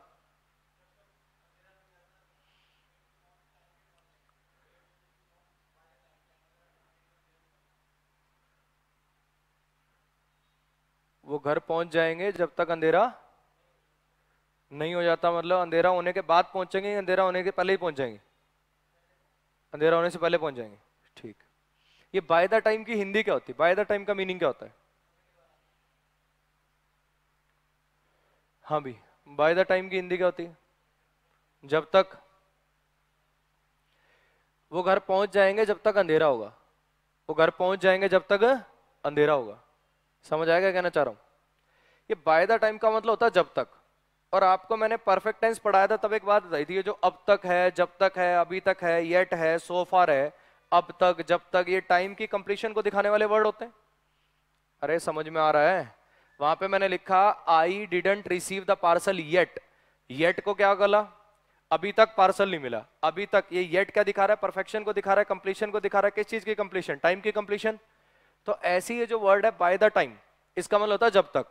वो घर पहुंच जाएंगे जब तक अंधेरा नहीं हो जाता, मतलब अंधेरा होने के बाद पहुंचेंगे, अंधेरा होने के पहले ही पहुंच जाएंगे? अंधेरा होने से पहले पहुंच जाएंगे, ठीक। ये बाय द टाइम की हिंदी क्या होती है? बाय द टाइम का मीनिंग क्या होता है? हाँ भी, बाय द टाइम की हिंदी क्या होती है? जब तक। वो घर पहुंच जाएंगे जब तक अंधेरा होगा। वो घर पहुंच जाएंगे जब तक अंधेरा होगा। समझ आएगा कहना चाह रहा हूं? ये बाय द टाइम का मतलब होता है जब तक। और आपको मैंने परफेक्ट टेंस पढ़ाया था तब एक बात बताई थी, ये जो अब तक है, जब तक है, अभी तक है, येट है, सो फार है, अब तक, जब तक, ये टाइम की कंप्लीशन को दिखाने वाले वर्ड होते हैं। अरे समझ में आ रहा है? वहां पे मैंने लिखा I didn't receive the parcel yet. Yet को क्या गला? अभी तक पार्सल नहीं मिला, अभी तक। ये येट क्या दिखा रहा है? परफेक्शन को दिखा रहा है, कंप्लीशन को दिखा रहा है। किस चीज की कंप्लीशन? टाइम की कंप्लीशन। तो ऐसी ये जो वर्ड है बाय द टाइम, इसका मतलब होता है जब तक,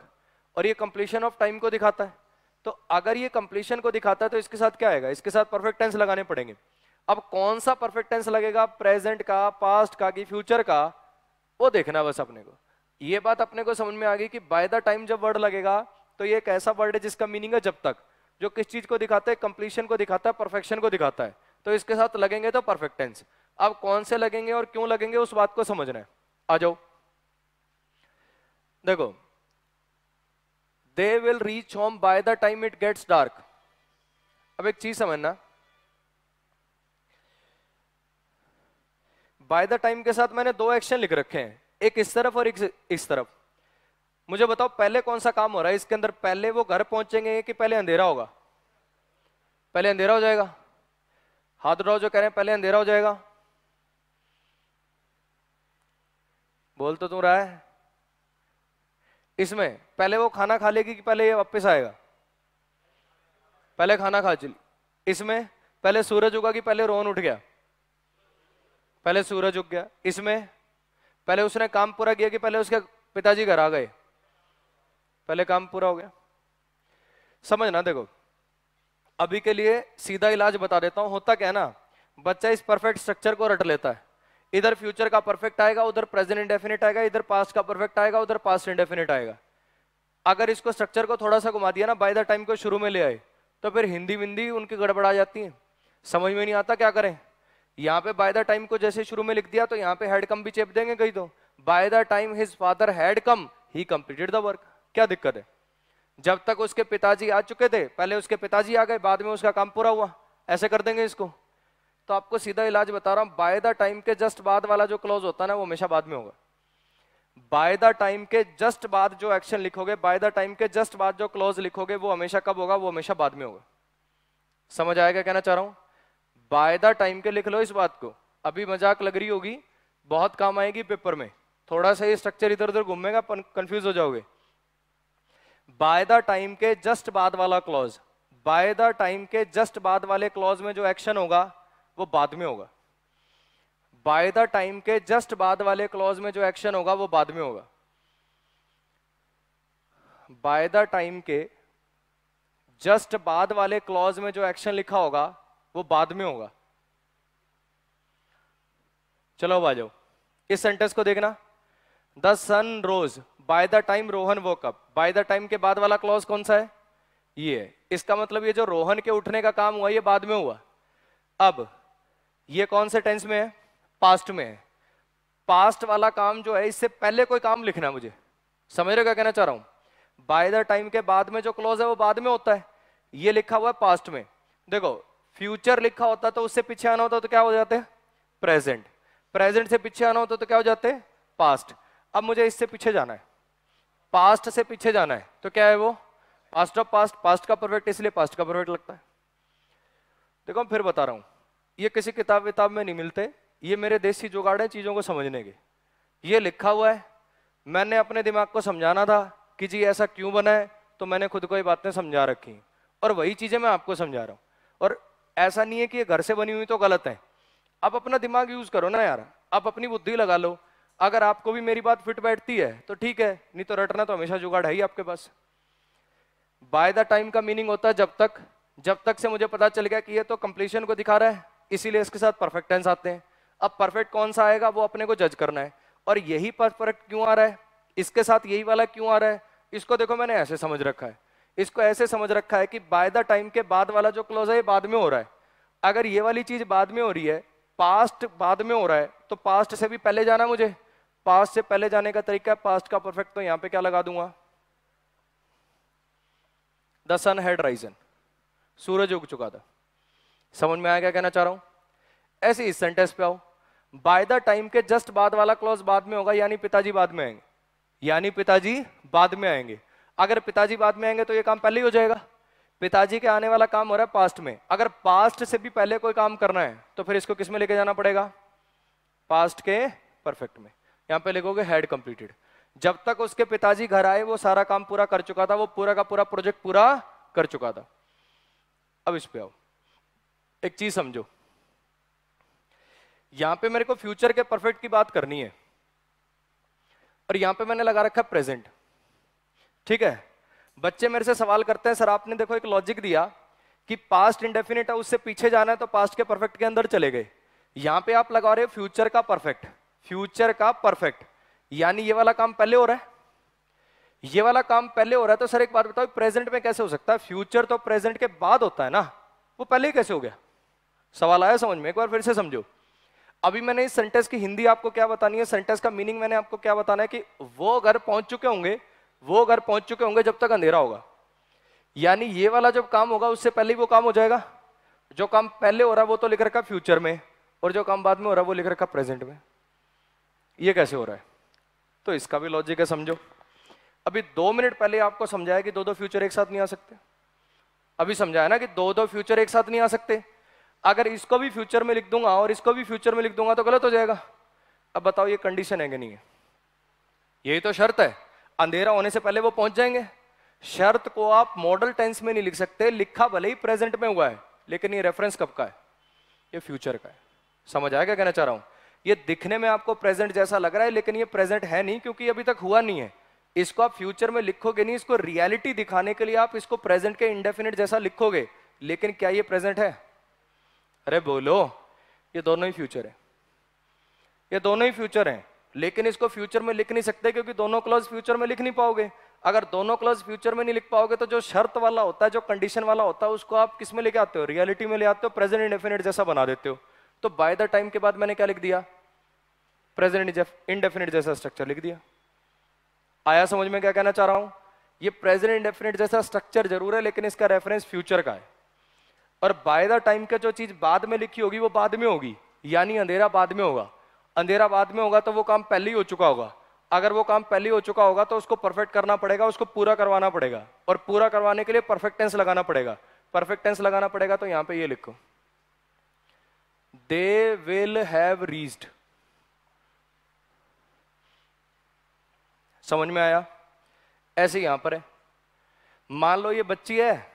और ये कंप्लीशन ऑफ टाइम को दिखाता है। तो अगर ये कंप्लीशन को दिखाता है तो इसके साथ क्या आएगा? इसके साथ परफेक्ट टेंस लगाने पड़ेंगे। अब कौन सा परफेक्ट टेंस लगेगा? प्रेजेंट का, पास्ट का, कि फ्यूचर का, वो देखना बस अपने को। ये बात अपने को समझ में आ गई कि बाय द टाइम जब वर्ड लगेगा तो ये एक ऐसा वर्ड है जिसका मीनिंग है जब तक, जो किस चीज को दिखाता है? कंप्लीशन को दिखाता है, परफेक्शन को दिखाता है। तो इसके साथ लगेंगे तो परफेक्ट टेंस। अब कौन से लगेंगे और क्यों लगेंगे उस बात को समझना है। आ जाओ देखो, they will reach home by the time it gets dark. अब एक चीज समझना, बाय द टाइम के साथ मैंने 2 एक्शन लिख रखे हैं, एक इस तरफ और एक इस तरफ। मुझे बताओ पहले कौन सा काम हो रहा है इसके अंदर? पहले वो घर पहुंचेंगे कि पहले अंधेरा होगा? पहले अंधेरा हो जाएगा। हाथ उठाओ जो कह रहे हैं पहले अंधेरा हो जाएगा। बोल तो तू रहा है। इसमें पहले वो खाना खा लेगी कि पहले ये वापस आएगा? पहले खाना खा चली। इसमें पहले सूरज उगा कि पहले रोहन उठ गया? पहले सूरज उग गया। इसमें पहले उसने काम पूरा किया कि पहले उसके पिताजी घर आ गए? पहले काम पूरा हो गया। समझना देखो, अभी के लिए सीधा इलाज बता देता हूं। होता क्या है ना, बच्चा इस परफेक्ट स्ट्रक्चर को रट लेता है। इधर फ्यूचर का परफेक्ट आएगा, उधर प्रेजेंट इंडेफिनिट आएगा, इधर पास्ट का परफेक्ट आएगा, उधर पास्ट इंडेफिनिट आएगा। अगर इसको स्ट्रक्चर को थोड़ा सा घुमा दिया ना, बाय द टाइम को शुरू में ले आए, तो फिर हिंदी विंदी उनकी गड़बड़ा जाती है, समझ में नहीं आता क्या करें। यहाँ पे बाय द टाइम को जैसे शुरू में लिख दिया तो यहाँ पे हैड कम भी चेप देंगे कहीं, तो bye the time his father had come he completed the work, क्या दिक्कत है। जब तक उसके पिताजी आ चुके थे, पहले उसके पिताजी आ गए, बाद में उसका काम पूरा हुआ, ऐसे कर देंगे इसको। तो आपको सीधा इलाज बता रहा हूं, बाय द टाइम के जस्ट बाद वाला जो क्लॉज होता है ना, वो हमेशा बाद में होगा। बाय द टाइम के जस्ट बाद जो एक्शन लिखोगे, बाय द टाइम के जस्ट बाद जो क्लॉज लिखोगे, वो हमेशा कब होगा, वो हमेशा बाद में होगा। समझ आएगा कहना चाह रहा हूं। बाय द टाइम के लिख लो इस बात को, अभी मजाक लग रही होगी, बहुत काम आएगी पेपर में, थोड़ा सा ये स्ट्रक्चर इधर उधर घूमेगा, कंफ्यूज हो जाओगे। बाय द टाइम के जस्ट बाद वाला क्लॉज, बाय द टाइम के जस्ट बाद वाले क्लॉज में जो एक्शन होगा वो बाद में होगा। बाय द टाइम के जस्ट बाद वाले क्लॉज में जो एक्शन होगा वो बाद में होगा। बाय द टाइम के जस्ट बाद वाले क्लॉज में जो एक्शन लिखा होगा वो बाद में होगा। चलो अब आ जाओ, इस सेंटेंस को देखना, the sun rose by the time Rohan woke up. By the time के बाद वाला क्लॉज कौन सा है, ये। इसका मतलब ये जो रोहन के उठने का काम हुआ ये बाद में हुआ। अब ये कौन से टेंस में है, पास्ट में है। पास्ट वाला काम जो है, इससे पहले कोई काम लिखना मुझे, समझ रहे हो क्या कहना चाह रहा हूं। बाय द टाइम के बाद में जो क्लॉज है वो बाद में होता है, ये लिखा हुआ है पास्ट में। देखो फ्यूचर लिखा होता तो उससे पीछे आना होता तो क्या हो जाते हैं, प्रेजेंट। प्रेजेंट से पीछे आना होता तो क्या हो जाते हैं, पास्ट। अब मुझे इससे पीछे जाना है, पास्ट से पीछे जाना है, तो क्या है वो, पास्ट ऑफ पास्ट। पास्ट का परफेक्ट इसलिए पास्ट का परफेक्ट लगता है। देखो फिर बता रहा हूं, ये किसी किताब विताब में नहीं मिलते, ये मेरे देसी जुगाड़ है चीजों को समझने के। ये लिखा हुआ है, मैंने अपने दिमाग को समझाना था कि जी ऐसा क्यों बना है, तो मैंने खुद को ये बातें समझा रखी, और वही चीजें मैं आपको समझा रहा हूं। और ऐसा नहीं है कि ये घर से बनी हुई तो गलत है, आप अपना दिमाग यूज करो ना यार, आप अपनी बुद्धि लगा लो। अगर आपको भी मेरी बात फिट बैठती है तो ठीक है, नहीं तो रटना तो हमेशा जुगाड़ है ही आपके पास। बाय द टाइम का मीनिंग होता है जब तक से मुझे पता चल गया कि ये तो कंप्लीशन को दिखा रहा है, इसीलिए इसके साथ परफेक्ट टेंस आते हैं। अब परफेक्ट कौन सा आएगा वो अपने को जज करना है, और यही परफेक्ट क्यों आ रहा है, इसके साथ यही वाला क्यों आ रहा है, इसको देखो मैंने ऐसे समझ रखा है। इसको ऐसे समझ रखा है कि बाय द टाइम के बाद वाला जो क्लॉज है ये बाद में हो रहा है। अगर ये वाली चीज बाद में हो रही है, पास्ट बाद में हो रहा है, तो पास्ट से भी पहले जाना मुझे। पास्ट से पहले जाने का तरीका है पास्ट का परफेक्ट, तो यहां पे क्या लगा दूंगा, द सन हैड राइजन, सूरज उग चुका था। समझ में आया क्या कहना चाह रहा हूं। ऐसे इस सेंटेंस पे आओ, बाय द टाइम के जस्ट बाद वाला क्लॉज बाद में होगा, यानी पिताजी बाद में आएंगे, यानी पिताजी बाद में आएंगे। अगर पिताजी बाद में आएंगे तो ये काम पहले ही हो जाएगा। पिताजी के आने वाला काम हो रहा है पास्ट में, अगर पास्ट से भी पहले कोई काम करना है तो फिर इसको किस में लेके जाना पड़ेगा, पास्ट के परफेक्ट में। यहां पे लिखोगे हैड कंप्लीटेड। जब तक उसके पिताजी घर आए वो सारा काम पूरा कर चुका था, वो पूरा का पूरा प्रोजेक्ट पूरा कर चुका था। अब इस पे आओ, एक चीज समझो, यहां पे मेरे को फ्यूचर के परफेक्ट की बात करनी है, और यहां पे मैंने लगा रखा है प्रेजेंट। ठीक है, बच्चे मेरे से सवाल करते हैं, सर आपने देखो एक लॉजिक दिया कि पास्ट इंडेफिनिट है, उससे पीछे जाना है तो पास्ट के परफेक्ट के अंदर चले गए। यहां पे आप लगा रहे हो फ्यूचर का परफेक्ट, फ्यूचर का परफेक्ट, यानी ये वाला काम पहले हो रहा है, ये वाला काम पहले हो रहा है। तो सर एक बात बताओ, प्रेजेंट में कैसे हो सकता है, फ्यूचर तो प्रेजेंट के बाद होता है ना, वो पहले ही कैसे हो गया। सवाल आया समझ में, एक बार फिर से समझो। अभी मैंने इस सेंटेंस की हिंदी आपको क्या बतानी है, सेंटेंस का मीनिंग मैंने आपको क्या बताना है कि वो घर पहुंच चुके होंगे, वो घर पहुंच चुके होंगे जब तक अंधेरा होगा, यानी ये वाला जब काम होगा उससे पहले ही वो काम हो जाएगा। जो काम पहले हो रहा है वो तो लिख रखा फ्यूचर में, और जो काम बाद में हो रहा है वो लिख रखा प्रेजेंट में। ये कैसे हो रहा है, तो इसका भी लॉजिक है, समझो। अभी 2 मिनट पहले आपको समझाया कि दो फ्यूचर एक साथ नहीं आ सकते, अभी समझाया ना कि दो फ्यूचर एक साथ नहीं आ सकते। अगर इसको भी फ्यूचर में लिख दूंगा और इसको भी फ्यूचर में लिख दूंगा तो गलत हो जाएगा। अब बताओ ये कंडीशन है कि नहीं है, यही तो शर्त है, अंधेरा होने से पहले वो पहुंच जाएंगे। शर्त को आप मॉडल टेंस में नहीं लिख सकते, लिखा भले ही प्रेजेंट में हुआ है, लेकिन ये रेफरेंस कब का है, ये फ्यूचर का है। समझ आया क्या कहना चाह रहा हूं। ये दिखने में आपको प्रेजेंट जैसा लग रहा है, लेकिन ये प्रेजेंट है नहीं, क्योंकि अभी तक हुआ नहीं है। इसको आप फ्यूचर में लिखोगे नहीं, इसको रियलिटी दिखाने के लिए आप इसको प्रेजेंट के इंडेफिनिट जैसा लिखोगे, लेकिन क्या ये प्रेजेंट है, अरे बोलो, ये दोनों ही फ्यूचर है, ये दोनों ही फ्यूचर हैं, लेकिन इसको फ्यूचर में लिख नहीं सकते क्योंकि दोनों क्लॉज फ्यूचर में लिख नहीं पाओगे। अगर दोनों क्लॉज फ्यूचर में नहीं लिख पाओगे तो जो शर्त वाला होता है, जो कंडीशन वाला होता है, उसको आप किस में लेके आते हो, रियलिटी में ले आते हो, प्रेजेंट इंडेफिनिट जैसा बना देते हो। तो बाय द टाइम के बाद मैंने क्या लिख दिया, प्रेजेंट इंडेफिनिट जैसा स्ट्रक्चर लिख दिया। आया समझ में क्या कहना चाह रहा हूं? ये प्रेजेंट इंडेफिनिट जैसा स्ट्रक्चर जरूर है, लेकिन इसका रेफरेंस फ्यूचर का है। और बाय द टाइम का जो चीज बाद में लिखी होगी वो बाद में होगी, यानी अंधेरा बाद में होगा। अंधेरा बाद में होगा तो वो काम पहले ही हो चुका होगा। अगर वो काम पहले हो चुका होगा तो उसको परफेक्ट करना पड़ेगा, उसको पूरा करवाना पड़ेगा, और पूरा करवाने के लिए परफेक्ट टेंस लगाना पड़ेगा। परफेक्ट टेंस लगाना पड़ेगा तो यहां पे ये लिखो, दे विल हैव रीच्ड। समझ में आया? ऐसे यहां पर है, मान लो ये बच्ची है,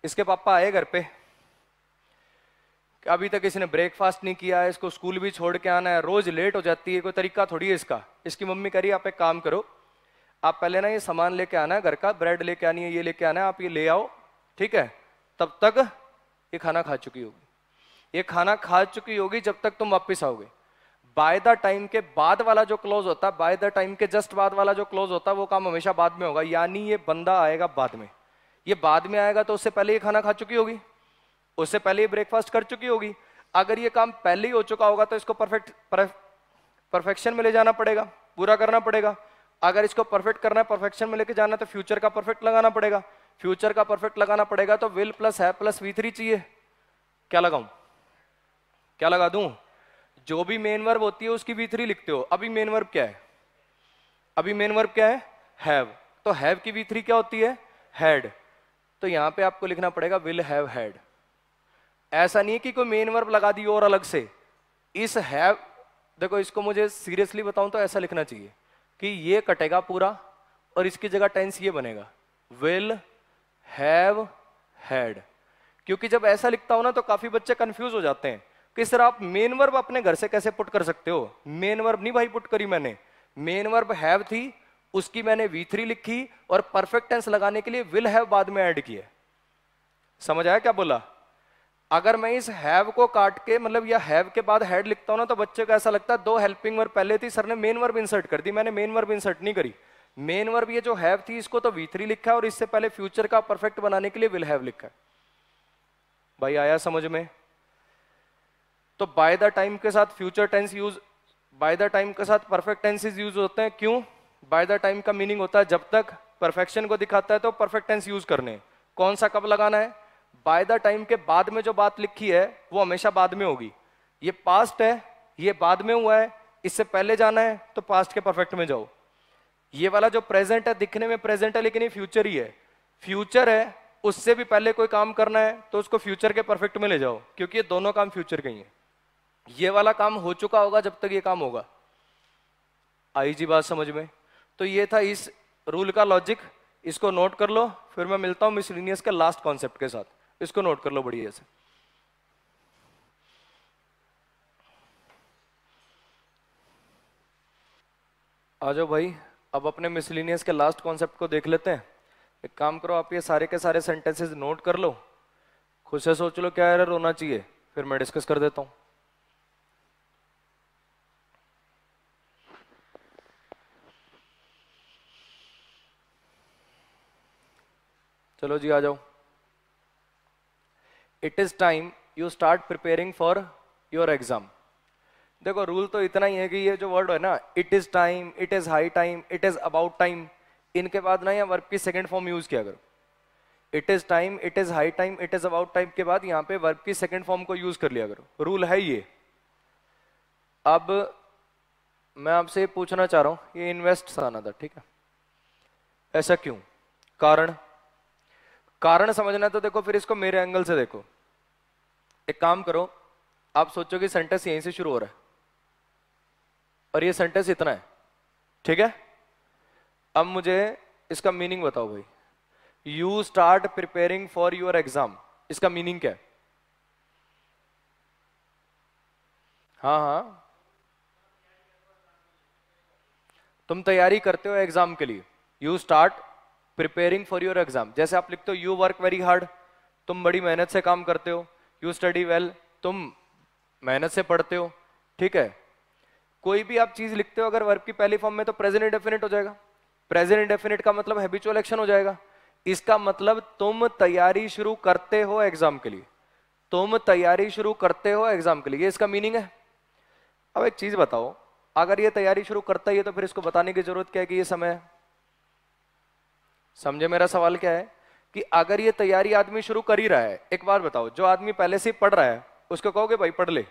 इसके पापा आए घर पे, अभी तक इसने ब्रेकफास्ट नहीं किया है, इसको स्कूल भी छोड़ के आना है, रोज लेट हो जाती है, कोई तरीका थोड़ी है इसका। इसकी मम्मी कह रही है आप एक काम करो, आप पहले ना ये सामान लेके आना है घर का, ब्रेड लेके आनी है, ये लेके आना है, आप ये ले आओ, ठीक है? तब तक ये खाना खा चुकी होगी, ये खाना खा चुकी होगी जब तक तुम वापिस आओगे। बाय द टाइम के बाद वाला जो क्लोज होता है, बाय द टाइम के जस्ट बाद वाला जो क्लोज होता है, वो काम हमेशा बाद में होगा, यानी ये बंदा आएगा बाद में। ये बाद में आएगा तो उससे पहले ये खाना खा चुकी होगी, उससे पहले ये ब्रेकफास्ट कर चुकी होगी। अगर ये काम पहले ही हो चुका होगा तो इसको परफेक्शन में ले जाना पड़ेगा, पूरा करना पड़ेगा। अगर इसको परफेक्ट करना है, परफेक्शन में लेके जाना, तो फ्यूचर का परफेक्ट लगाना पड़ेगा। फ्यूचर का परफेक्ट लगाना पड़ेगा तो विल प्लस है प्लस V3 चाहिए। क्या लगाऊं, क्या लगा दूं? जो भी मेन वर्ब होती है उसकी V3 लिखते हो। अभी मेन वर्ब क्या है, अभी मेन वर्ब क्या है, हैव। तो हैव की V3 क्या होती है, हैड। तो यहां पे आपको लिखना पड़ेगा विल हैव हैड। ऐसा नहीं है कि कोई मेन वर्ब लगा दी और अलग से। इस हैव, देखो इसको मुझे सीरियसली बताऊं तो ऐसा लिखना चाहिए कि ये कटेगा पूरा और इसकी जगह टेंस ये बनेगा, विल हैव हैड। क्योंकि जब ऐसा लिखता हूं ना तो काफी बच्चे कंफ्यूज हो जाते हैं कि सर आप मेन वर्ब अपने घर से कैसे पुट कर सकते हो। मेन वर्ब नहीं भाई पुट करी मैंने, मेन वर्ब हैव थी, उसकी मैंने V3 लिखी और परफेक्ट टेंस लगाने के लिए विल हैव बाद में ऐड किया। समझ आया क्या बोला? अगर मैं इस हैव को काट के, मतलब या हैव के बाद हैड लिखता हूं ना, तो बच्चे को ऐसा लगता है दो हेल्पिंग वर्ब पहले थी, सर ने मेन वर्ब इंसर्ट कर दी। मैंने मेन वर्ब इंसर्ट नहीं करी। मेन वर्ब ये जो हैव थी इसको तो V3 लिखा है और इससे पहले फ्यूचर का परफेक्ट बनाने के लिए विल हैव लिखा है। भाई आया समझ में? तो बाय द टाइम के साथ future tense use, by the time के साथ परफेक्ट टेंसेस यूज होते हैं। क्यों? बाय द टाइम का मीनिंग होता है जब तक परफेक्शन को दिखाता है तो परफेक्ट टेंस यूज करने। कौन सा कब लगाना है? बाय द टाइम के बाद में जो बात लिखी है वो हमेशा बाद में होगी। ये पास्ट है, ये बाद में हुआ है, इससे पहले जाना है तो पास्ट के परफेक्ट में जाओ। ये वाला जो प्रेजेंट है दिखने में प्रेजेंट है लेकिन ये फ्यूचर ही है। फ्यूचर है, उससे भी पहले कोई काम करना है तो उसको फ्यूचर के परफेक्ट में ले जाओ, क्योंकि ये दोनों काम फ्यूचर के ही है। ये वाला काम हो चुका होगा जब तक ये काम होगा। आई जी बात समझ में? तो ये था इस रूल का लॉजिक, इसको नोट कर लो। फिर मैं मिलता हूं मिसलिनियस के लास्ट कॉन्सेप्ट के साथ, इसको नोट कर लो बढ़िया से। आ जाओ भाई, अब अपने मिसलिनियस के लास्ट कॉन्सेप्ट को देख लेते हैं। एक काम करो, आप ये सारे के सारे सेंटेंसेस नोट कर लो, खुद से सोच लो क्या एरर होना चाहिए, फिर मैं डिस्कस कर देता हूं। चलो जी आ जाओ। It is time you start preparing for your exam. देखो रूल तो इतना ही है कि ये जो वर्ड है ना, it is time, it is high time, it is about time, इनके बाद ना यहाँ वर्ब की सेकंड फॉर्म यूज किया करो। It is time, it is high time, it is about time के बाद यहाँ पे वर्ब की सेकंड फॉर्म को यूज कर लिया करो। रूल है ये। अब मैं आपसे पूछना चाह रहा हूं, ये इन्वेस्ट आना था, ठीक है? ऐसा क्यों? कारण, कारण समझना है तो देखो फिर इसको मेरे एंगल से देखो। एक काम करो, आप सोचो कि सेंटेंस यहीं से शुरू हो रहा है और ये सेंटेंस इतना है, ठीक है? अब मुझे इसका मीनिंग बताओ भाई। You start preparing for your exam, इसका मीनिंग क्या है? हाँ हाँ, तुम तैयारी करते हो एग्जाम के लिए। You start preparing for your exam. जैसे आप लिखते हो यू वर्क वेरी हार्ड, तुम बड़ी मेहनत से काम करते हो। यू स्टडी वेल, तुम मेहनत से पढ़ते हो, ठीक है? कोई भी आप चीज लिखते हो अगर वर्ब की पहली फॉर्म में तो प्रेजेंट इंडेफिनिट हो जाएगा। प्रेजेंट इंडेफिनिट का मतलब हैबिचुअल एक्शन हो जाएगा। इसका मतलब तुम तैयारी शुरू करते हो एग्जाम के लिए, तुम तैयारी शुरू करते हो एग्जाम के लिए, ये इसका मीनिंग है। अब एक चीज बताओ, अगर ये तैयारी शुरू करता ही है तो फिर इसको बताने की जरूरत क्या है कि ये समय है? समझे मेरा सवाल क्या है? कि अगर ये तैयारी आदमी शुरू कर ही रहा है, एक बार बताओ, जो आदमी पहले से पढ़ रहा है उसको कहोगे भाई पढ़ ले?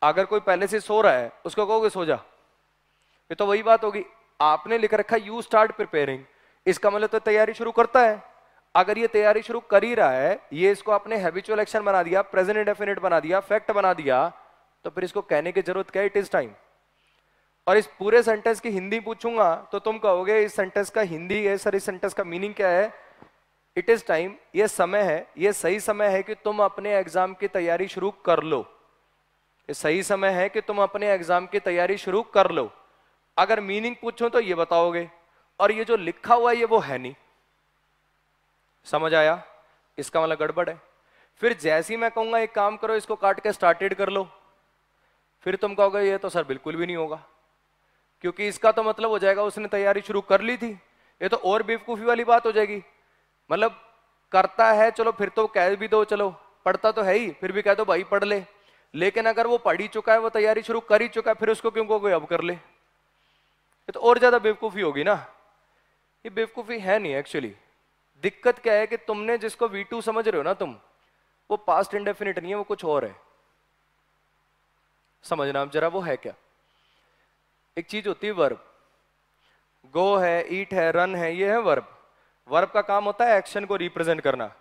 अगर कोई पहले से सो रहा है उसको कहोगे सो जा? ये तो वही बात होगी। आपने लिख रखा यू स्टार्ट प्रिपेयरिंग, इसका मतलब तो तैयारी शुरू करता है। अगर ये तैयारी शुरू कर ही रहा है, ये इसको आपने हैबिचुअल एक्शन बना दिया, प्रेजेंट इंडेफिनिट बना दिया, फैक्ट बना दिया, तो फिर इसको कहने की जरूरत क्या है? It is time. और इस पूरे सेंटेंस की हिंदी पूछूंगा तो तुम कहोगे इस सेंटेंस का हिंदी है सर, इस सेंटेंस का मीनिंग क्या है? इट इज टाइम, ये समय है, ये सही समय है कि तुम अपने एग्जाम की तैयारी शुरू कर लो। ये सही समय है कि तुम अपने एग्जाम की तैयारी शुरू कर लो। अगर मीनिंग पूछो तो ये बताओगे, और ये जो लिखा हुआ है ये वो है नहीं। समझ आया? इसका मतलब गड़बड़ है। फिर जैसे ही मैं कहूंगा एक काम करो, इसको काट के स्टार्टेड कर लो, फिर तुम कहोगे ये तो सर बिल्कुल भी नहीं होगा, क्योंकि इसका तो मतलब हो जाएगा उसने तैयारी शुरू कर ली थी। ये तो और बेवकूफी वाली बात हो जाएगी। मतलब करता है चलो फिर तो कह भी दो, चलो पढ़ता तो है ही, फिर भी कह दो भाई पढ़ ले। लेकिन अगर वो पढ़ ही चुका है, वो तैयारी शुरू कर ही चुका है, फिर उसको क्यों कहोगे अब कर ले? ये तो और ज्यादा बेवकूफी होगी ना। ये बेवकूफी है नहीं एक्चुअली। दिक्कत क्या है कि तुमने जिसको V2 समझ रहे हो ना तुम, वो पास्ट इंडेफिनिट नहीं है, वो कुछ और है। समझना आप जरा, वो है क्या? एक चीज होती है वर्ब, गो है, ईट है, रन है, ये है वर्ब। वर्ब का काम होता है एक्शन को रिप्रेजेंट करना।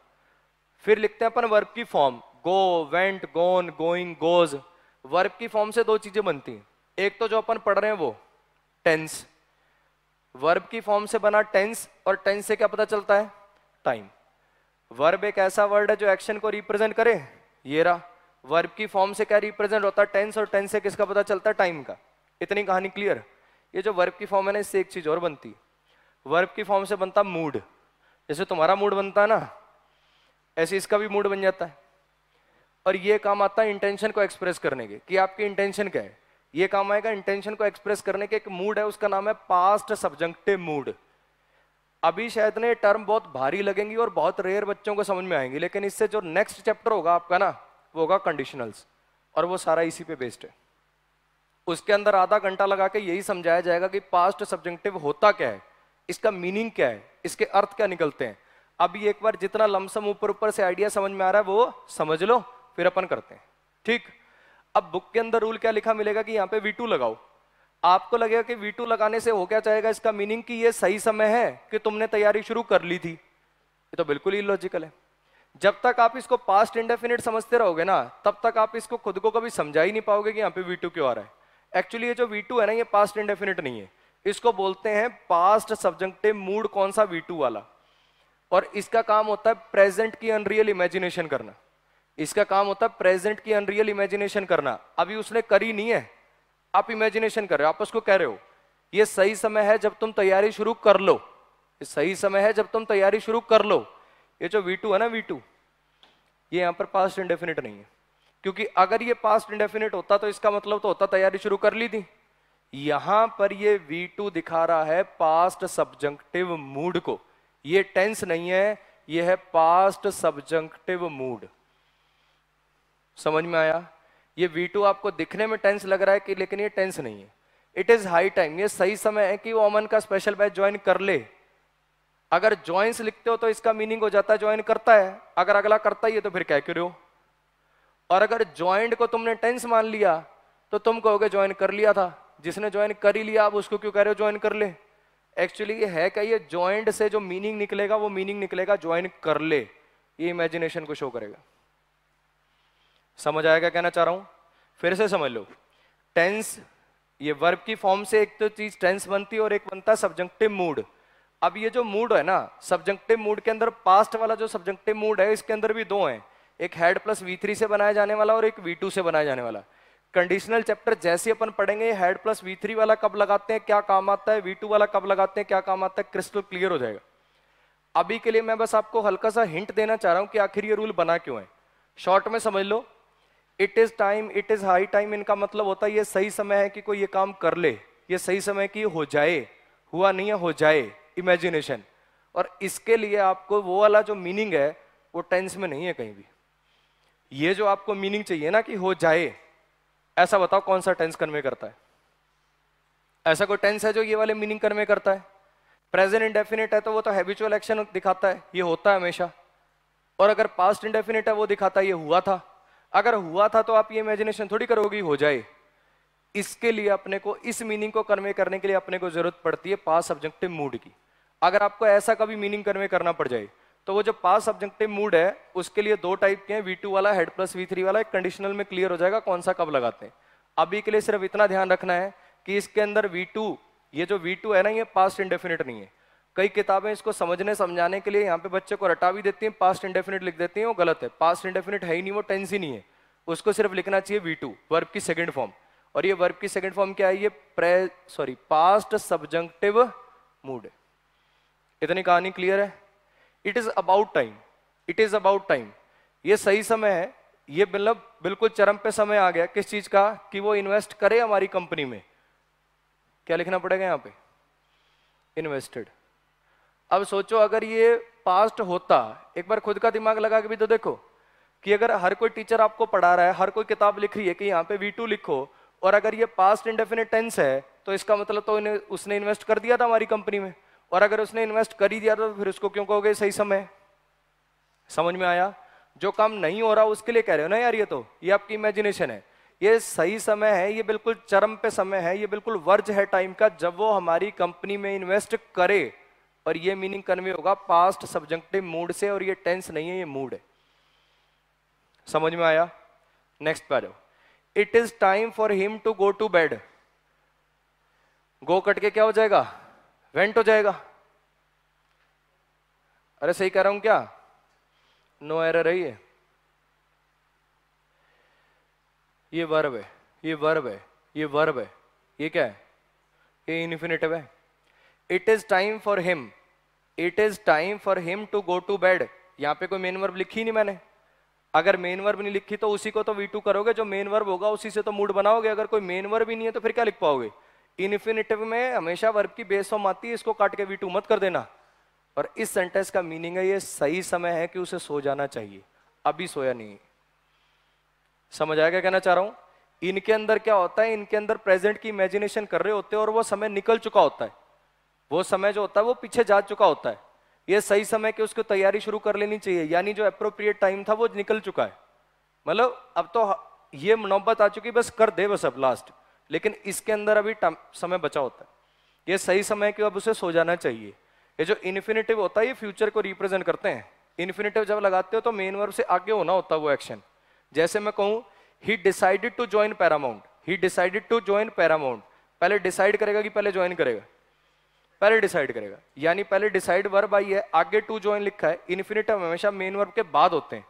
फिर लिखते हैं अपन वर्ब की फॉर्म, गो, वेंट, गोन, गोइंग, गोज। वर्ब की फॉर्म से दो चीजें बनती हैं, एक तो जो अपन पढ़ रहे हैं वो टेंस। वर्ब की फॉर्म से बना टेंस, और टेंस से क्या पता चलता है? टाइम। वर्ब एक ऐसा वर्ड है जो एक्शन को रिप्रेजेंट करे, ये रहा। वर्ब की फॉर्म से क्या रिप्रेजेंट होता है? टेंस, और टेंस से किसका पता चलता है? टाइम का। इतनी कहानी क्लियर? ये जो वर्ब की फॉर्म है ना, इससे एक चीज और बनती है। वर्ब की फॉर्म से बनता मूड। जैसे तुम्हारा मूड बनता है ना, ऐसे इसका भी मूड बन जाता है। और ये काम आता है इंटेंशन को एक्सप्रेस करने के, कि आपकी इंटेंशन क्या है। ये काम आएगा इंटेंशन को एक्सप्रेस करने के। एक मूड है, उसका नाम है पास्ट सब्जंक्टिव मूड। अभी शायद ना ये टर्म बहुत भारी लगेंगी और बहुत रेयर बच्चों को समझ में आएंगी, लेकिन इससे जो नेक्स्ट चैप्टर होगा आपका ना, वो होगा कंडीशनल्स, और वो सारा इसी पे बेस्ड है। उसके अंदर आधा घंटा लगा के यही समझाया जाएगा कि पास्ट सब्जंक्टिव होता क्या है, इसका मीनिंग क्या है, इसके अर्थ क्या निकलते हैं। अभी एक बार जितना लमसम ऊपर ऊपर से आइडिया समझ में आ रहा है वो समझ लो, फिर अपन करते हैं। ठीक? अब बुक के अंदर रूल क्या लिखा मिलेगा कि यहाँ पे V2 लगाओ। आपको लगेगा कि V2 लगाने से हो क्या जाएगा? इसका मीनिंग कि ये सही समय है कि तुमने तैयारी शुरू कर ली थी। ये तो बिल्कुल ही लॉजिकल है। जब तक आप इसको पास्ट इंडेफिनिट समझते रहोगे ना, तब तक आप इसको खुद को कभी समझा ही नहीं पाओगे कि यहाँ पे V2 क्यों आ रहा है। एक्चुअली ये जो V2 है ना, ये पास्ट इंडेफिनिट नहीं है, इसको बोलते हैं पास्ट सब्जंक्टिव मूड। कौन सा? V2 वाला। और इसका काम होता है प्रेजेंट की अनरियल इमेजिनेशन करना। इसका काम होता है प्रेजेंट की अनरियल इमेजिनेशन करना। अभी उसने करी नहीं है, आप इमेजिनेशन कर रहे हो, आप उसको कह रहे हो ये सही समय है जब तुम तैयारी शुरू कर लो, ये सही समय है जब तुम तैयारी शुरू कर लो। ये जो V2 है ना, V2, ये यहां पर पास्ट इंडेफिनिट नहीं है, क्योंकि अगर ये पास्ट इंडेफिनिट होता तो इसका मतलब तो होता तैयारी शुरू कर ली थी। यहां पर ये V2 दिखा रहा है पास्ट सब्जंक्टिव मूड को। ये टेंस नहीं है, ये है पास्ट सब्जंक्टिव मूड। समझ में आया? ये V2 आपको दिखने में टेंस लग रहा है कि, लेकिन ये टेंस नहीं है। इट इज हाई टाइम, ये सही समय है कि वो अमन का स्पेशल बैच ज्वाइन कर ले। अगर ज्वाइंस लिखते हो तो इसका मीनिंग हो जाता है ज्वाइन करता है। अगर अगला करता ही है तो फिर क्या करो? और अगर ज्वाइंट को तुमने टेंस मान लिया तो तुम कहोगे ज्वाइन कर लिया था। जिसने ज्वाइन कर ही लिया, आप उसको क्यों कह रहे हो ज्वाइन कर ले? एक्चुअली ये है क्या? ये ज्वाइंट से जो मीनिंग निकलेगा वो मीनिंग निकलेगा ज्वाइन कर ले। ये इमेजिनेशन को शो करेगा। समझ आएगा कहना चाह रहा हूं? फिर से समझ लो। टेंस, ये वर्ब की फॉर्म से एक तो चीज टेंस बनती है और एक बनता है सब्जंक्टिव मूड। अब ये जो मूड है ना, सब्जंक्टिव मूड के अंदर पास्ट वाला जो सब्जंक्टिव मूड है, इसके अंदर भी दो हैं, एक हेड प्लस V3 से बनाया जाने वाला और एक V2 से बनाया जाने वाला। कंडीशनल चैप्टर जैसे अपन पढ़ेंगे, हेड प्लस V3 वाला कब लगाते हैं, क्या काम आता है, V2 वाला कब लगाते हैं, क्या काम आता है, क्रिस्टल क्लियर हो जाएगा। अभी के लिए मैं बस आपको हल्का सा हिंट देना चाह रहा हूं कि आखिर ये रूल बना क्यों है। शॉर्ट में समझ लो। It is time, it is high time, इनका मतलब होता है ये सही समय है कि कोई ये काम कर ले, ये सही समय की हो जाए, हुआ नहीं है, हो जाए, इमेजिनेशन। और इसके लिए आपको वो वाला जो मीनिंग है वो टेंस में नहीं है कहीं भी। ये जो आपको मीनिंग चाहिए ना कि हो जाए, ऐसा बताओ कौन सा टेंस कन्वे करता है? ऐसा कोई टेंस है जो ये वाले मीनिंग कन्वे करता है? प्रेजेंट इंडेफिनिट है तो वो तो हैबिचुअल एक्शन दिखाता है, ये होता है हमेशा। और अगर पास्ट इंडेफिनिट है वो दिखाता है ये हुआ था। अगर हुआ था तो आप ये इमेजिनेशन थोड़ी करोगे हो जाए। इसके लिए अपने को इस मीनिंग को कन्वे करने के लिए अपने को जरूरत पड़ती है पास्ट सब्जेक्टिव मूड की। अगर आपको ऐसा कभी मीनिंग कन्वे करना पड़ जाए तो वो जो पास्ट सब्जेक्टिव मूड है उसके लिए दो टाइप के हैं, V2 वाला, हेड प्लस V3 वाला। एक कंडीशनल में क्लियर हो जाएगा कौन सा कब लगाते हैं। अभी के लिए सिर्फ इतना ध्यान रखना है कि इसके अंदर V2, ये जो V2 है ना, ये पास्ट इंडेफिनिट नहीं है। कई किताबें इसको समझने समझाने के लिए यहाँ पे बच्चे को रटा भी देती हैं, पास्ट इंडेफिनिट लिख देती हैं, वो गलत है। पास्ट इंडेफिनिट है ही नहीं, वो टेंस ही नहीं है। उसको सिर्फ लिखना चाहिए V2, वर्ब की सेकंड फॉर्म। और ये वर्ब की सेकंड फॉर्म क्या है? ये पास्ट सब्जंक्टिव मूड है। इतनी कहानी क्लियर है? It is about time, it is about time, ये सही समय है। ये मतलब बिल्कुल चरम पे समय आ गया किस चीज का? कि वो इन्वेस्ट करे हमारी कंपनी में। क्या लिखना पड़ेगा यहाँ पे? इन्वेस्टेड। अब सोचो अगर ये पास्ट होता, एक बार खुद का दिमाग लगा के भी तो देखो कि अगर हर कोई टीचर आपको पढ़ा रहा है, हर कोई किताब लिख रही है कि यहाँ पे V2 लिखो, और अगर ये पास्ट इंडेफिनिट टेंस है तो इसका मतलब तो उसने इन्वेस्ट कर दिया था हमारी कंपनी में। और अगर उसने इन्वेस्ट कर ही दिया तो फिर उसको क्यों कहोगे सही समय? समझ में आया? जो काम नहीं हो रहा उसके लिए कह रहे हो ना यार, ये आपकी इमेजिनेशन है। ये सही समय है, ये बिल्कुल चरम पे समय है, ये बिल्कुल वर्ज है टाइम का जब वो हमारी कंपनी में इन्वेस्ट करे। और ये मीनिंग कन्वे होगा पास्ट सब्जेक्टिव मूड से, और ये टेंस नहीं है, ये मूड है। समझ में आया? नेक्स्ट पे आ जाओ। It is time for him to go to bed. Go cut के क्या हो जाएगा? वेंट हो जाएगा। अरे सही कह रहा हूं क्या? नो एरर है ये वर्ब है, ये वर्ब है, ये वर्ब है। ये क्या है? ये इन्फिनिटिव है। It is time for him, it is time for him to go to bed. यहां पे कोई मेन वर्ब लिखी नहीं मैंने। अगर मेन वर्ब नहीं लिखी तो उसी को तो V2 करोगे, जो मेन वर्ब होगा उसी से तो मूड बनाओगे। अगर कोई मेन वर्ब ही नहीं है तो फिर क्या लिख पाओगे? इन्फिनिटिव में हमेशा वर्ब की बेस फॉर्म आती है, इसको काट के V2 मत कर देना। और इस सेंटेंस का मीनिंग है ये सही समय है कि उसे सो जाना चाहिए, अभी सोया नहीं। समझ आया क्या कहना चाह रहा हूं? इनके अंदर क्या होता है? इनके अंदर प्रेजेंट की इमेजिनेशन कर रहे होते हैं और वो समय निकल चुका होता है। वो समय जो होता है वो पीछे जा चुका होता है। ये सही समय कि उसको तैयारी शुरू कर लेनी चाहिए, यानी जो अप्रोप्रिएट टाइम था वो निकल चुका है। मतलब अब तो ये नौबत आ चुकी, बस कर दे बस अब लास्ट। लेकिन इसके अंदर अभी समय बचा होता है। ये सही समय कि अब उसे सो जाना चाहिए। ये जो इन्फिनिटिव होता है ये फ्यूचर को रिप्रेजेंट करते हैं। इन्फिनिटिव जब लगाते हो तो मेन वर्ब से आगे होना होता है वो एक्शन। जैसे मैं कहूं he decided to join Paramount, he decided to join Paramount. पहले डिसाइड करेगा कि पहले ज्वाइन करेगा? पहले डिसाइड करेगा, यानी पहले डिसाइड वर्ब आई है, आगे टू ज्वाइन लिखा है। इन्फिनिटिव हमेशा मेन वर्ब के बाद होते हैं।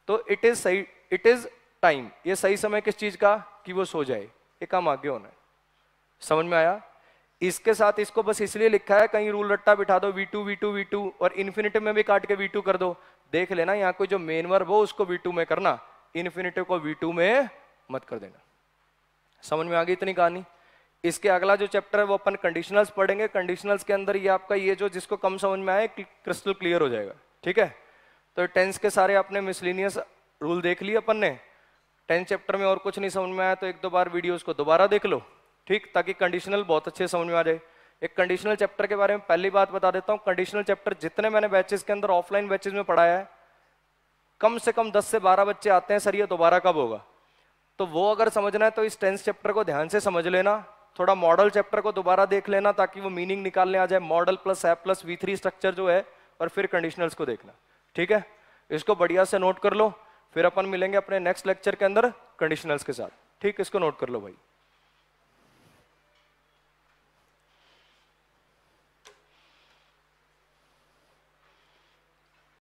तो इट इज सही, इट इज टाइम, ये सही समय किस चीज का? कि वो सो जाए। ये काम आगे होना है। समझ में आया? इसके साथ इसको बस इसलिए लिखा है कहीं रूल रट्टा बिठा दो V2 V2 V2, और इन्फिनिटिव में भी काट के V2 कर दो। देख लेना यहाँ कोई जो मेन वर्ब हो उसको V2 में करना, इन्फिनिटिव को V2 में मत कर देना। समझ में आ गई इतनी कहानी? इसके अगला जो चैप्टर है वो अपन कंडीशनल्स पढ़ेंगे। कंडीशनल्स के अंदर ये आपका ये जो जिसको कम समझ में आए क्रिस्टल क्लियर हो जाएगा। ठीक है? तो टेंस के सारे आपने मिसलिनियस रूल देख लिए अपन ने। 10 चैप्टर में और कुछ नहीं समझ में आया तो एक दो बार वीडियोस को दोबारा देख लो, ठीक, ताकि कंडीशनल बहुत अच्छे समझ में आ जाए। एक कंडीशनल चैप्टर के बारे में पहली बात बता देता हूँ। कंडीशनल चैप्टर जितने मैंने बैचेस के अंदर ऑफलाइन बैचेस में पढ़ाया है, कम से कम 10 से 12 बच्चे आते हैं सर ये दोबारा कब होगा। तो वो अगर समझना है तो इस 10 चैप्टर को ध्यान से समझ लेना। थोड़ा मॉडल चैप्टर को दोबारा देख लेना ताकि वो मीनिंग निकालने आ जाए। Model plus app plus V3 structure जो है, और फिर कंडीशनल्स को देखना। ठीक है? इसको बढ़िया से नोट कर लो, फिर अपन मिलेंगे अपने नेक्स्ट लेक्चर के अंदर कंडीशनल्स के साथ। ठीक, इसको नोट कर लो भाई।